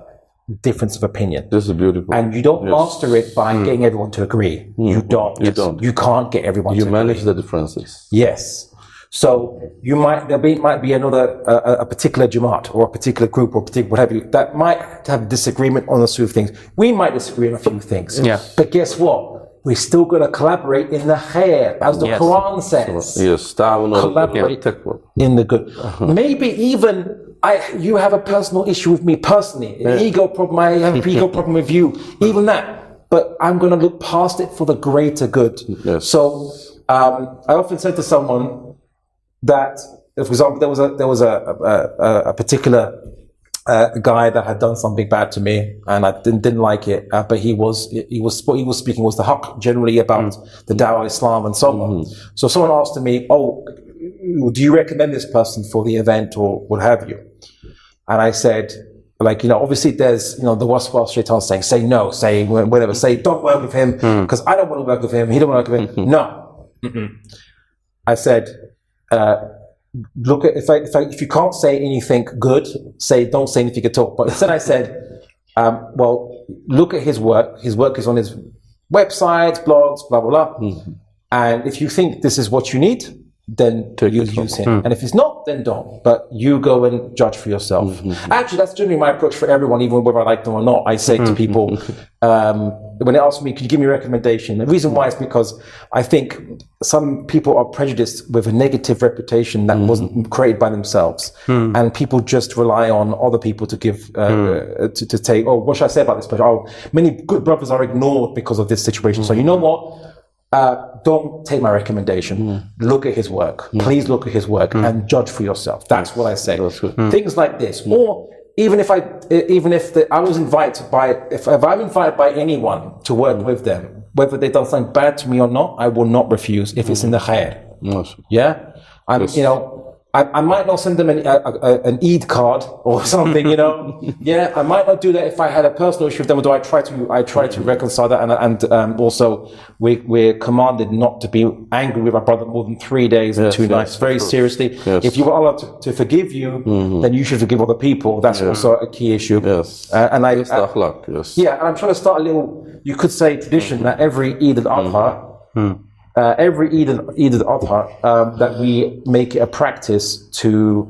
difference of opinion. This is beautiful. And you don't master it by getting everyone to agree. You don't. You can't get everyone to agree. You manage the differences. Yes. So might be another a particular Jamaat or a particular group or particular whatever that might have disagreement on a few things. We might disagree on a few things. Yeah. But guess what? We're still going to collaborate in the khair, as the Quran says. Yes, collaborate in the good. Maybe even you have a personal issue with me personally, an ego problem. I have an ego problem with you. Even that, but I'm going to look past it for the greater good. Yes. So I often said to someone that, for example, there was a particular guy that had done something bad to me, and I didn't like it. But he was speaking was the haqq generally about the Dawah Islam and so on. So someone asked me, "Oh, do you recommend this person for the event or what have you?" And I said, obviously there's, the waswas shaitan saying, say no, say whatever, say don't work with him because I don't want to work with him. He don't want to work with him. No. I said, look at if you can't say anything good, don't say anything at all. But instead I said, well, look at his work. His work is on his websites, blogs, blah blah blah. And if you think this is what you need, then you use him. And if it's not, then don't. But you go and judge for yourself. Actually, that's generally my approach for everyone, even whether I like them or not. I say to people, when they ask me, could you give me a recommendation? The reason why is because I think some people are prejudiced with a negative reputation that wasn't created by themselves. And people just rely on other people to give, to take, oh, what should I say about this person? Oh, many good brothers are ignored because of this situation. So you know what? Don't take my recommendation. Look at his work. Please look at his work and judge for yourself. That's what I say. Things like this, or even if I was invited if I'm invited by anyone to work with them, whether they've done something bad to me or not, I will not refuse if it's in the khair. Yeah, I might not send them an Eid card or something, Yeah, I might not do that if I had a personal issue with them. Although I try to reconcile that, and also we're commanded not to be angry with our brother more than 3 days and 2 nights. Very seriously, if you are allowed to forgive you, then you should forgive other people. That's also a key issue. Yes, and the akhlaq, yes. Yeah, and I'm trying to start a little, you could say, tradition that every Eid al-Adha. Every Eid al-Adha, that we make it a practice to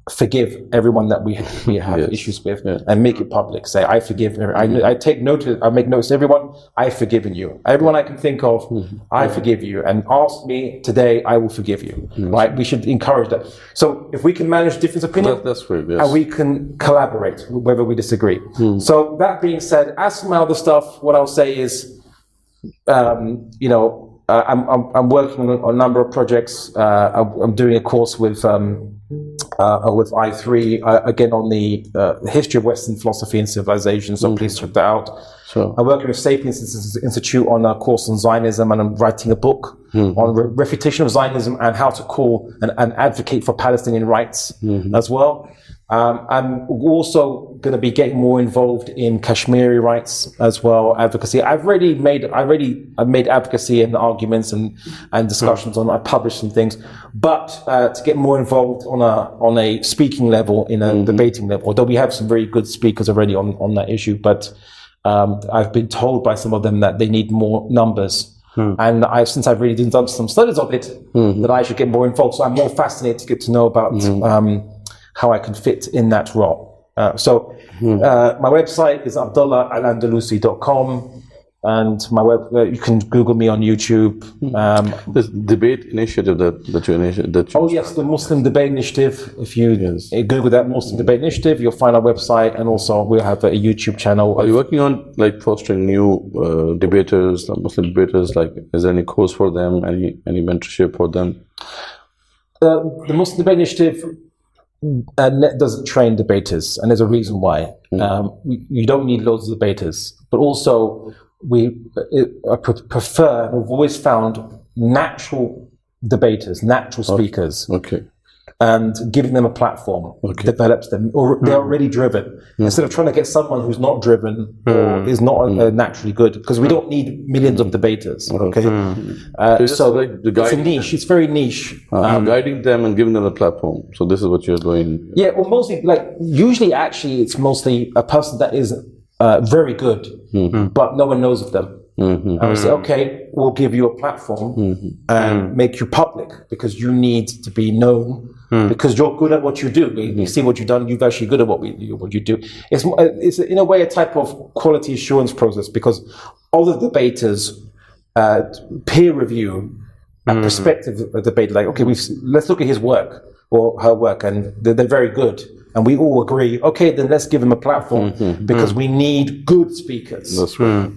forgive everyone that we have issues with, and make it public. Say, I forgive. I take notice. I make notice. Everyone, I've forgiven you. Everyone I can think of, I forgive you. And ask me today, I will forgive you. Right? We should encourage that. So if we can manage different opinions, that's great. Yes. And we can collaborate whether we disagree. So that being said, as for my other stuff, what I'll say is, I'm working on a number of projects. I'm doing a course with I3 again on the history of Western philosophy and civilization. So please check that out. Sure. I'm working with Sapiens Institute on a course on Zionism, and I'm writing a book on refutation of Zionism and how to call and advocate for Palestinian rights as well. I'm also going to be getting more involved in Kashmiri rights as well, advocacy. I've made advocacy and arguments and discussions on. I published some things, but to get more involved on a speaking level, in a debating level. Although we have some very good speakers already on that issue, but I've been told by some of them that they need more numbers. And since I've really done some studies of it, that I should get more involved. So I'm more fascinated to get to know about how I can fit in that role. My website is abdullahandalusi.com, and you can Google me on YouTube. This debate initiative that you initiated. Yes, the Muslim Debate Initiative. If you Google that Muslim Debate Initiative, you'll find our website, and also we'll have a YouTube channel. Are you working on fostering new debaters, Muslim debaters? Is there any course for them? Any mentorship for them? The Muslim Debate Initiative doesn't train debaters, and there's a reason why. You don't need loads of debaters, but also we prefer, and we've always found, natural debaters, natural speakers. And giving them a platform develops them, or they're already driven. Instead of trying to get someone who's not driven or is not naturally good, because we don't need millions of debaters. So it's a niche. It's very niche. Guiding them and giving them a platform. So this is what you're doing. Yeah, well, mostly, usually, actually, it's mostly a person that is very good, but no one knows of them. Mm-hmm. And we say, okay, we'll give you a platform and make you public because you need to be known because you're good at what you do. We see what you've done. You're actually good at what you do. It's in a way a type of quality assurance process because all the debaters peer review a perspective debate. Like, okay, let's look at his work or her work, and they're very good. And we all agree, okay, then let's give them a platform because we need good speakers. That's right.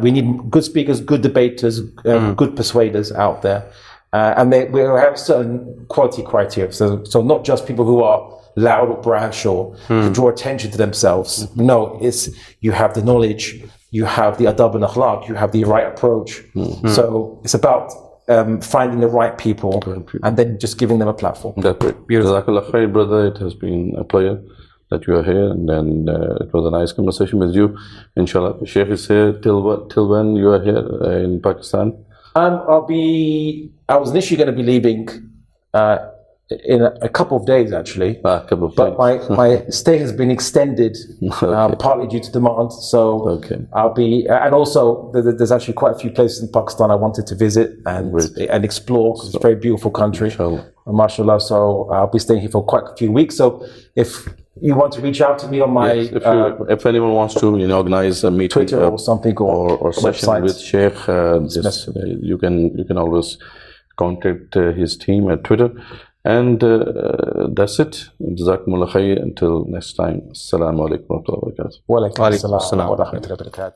We need good speakers, good debaters, good persuaders out there. And we have certain quality criteria. So not just people who are loud or brash or can draw attention to themselves. No, it's you have the knowledge, you have the adab and akhlaq, you have the right approach. So it's about finding the right people and then just giving them a platform. That's great. Jazakallah khair, brother. It has been a pleasure that you are here, and then it was a nice conversation with you. Inshallah, Sheikh is here till when you are here in Pakistan? I was initially going to be leaving in a couple of days, actually. But my stay has been extended, partly due to demand. So I'll be, and also there's actually quite a few places in Pakistan I wanted to visit and explore because it's a very beautiful country. MashaAllah. So I'll be staying here for quite a few weeks. So if you want to reach out to me on my, if anyone wants to organize a meeting, Twitter or something, or session website with Sheikh, you can always contact his team at Twitter. And that's it. Jazakumullah khair. Until next time. Assalamu alaikum wa rahmatullahi wa barakatuh. Wa alaikum assalam wa rahmatullahi wa barakatuh.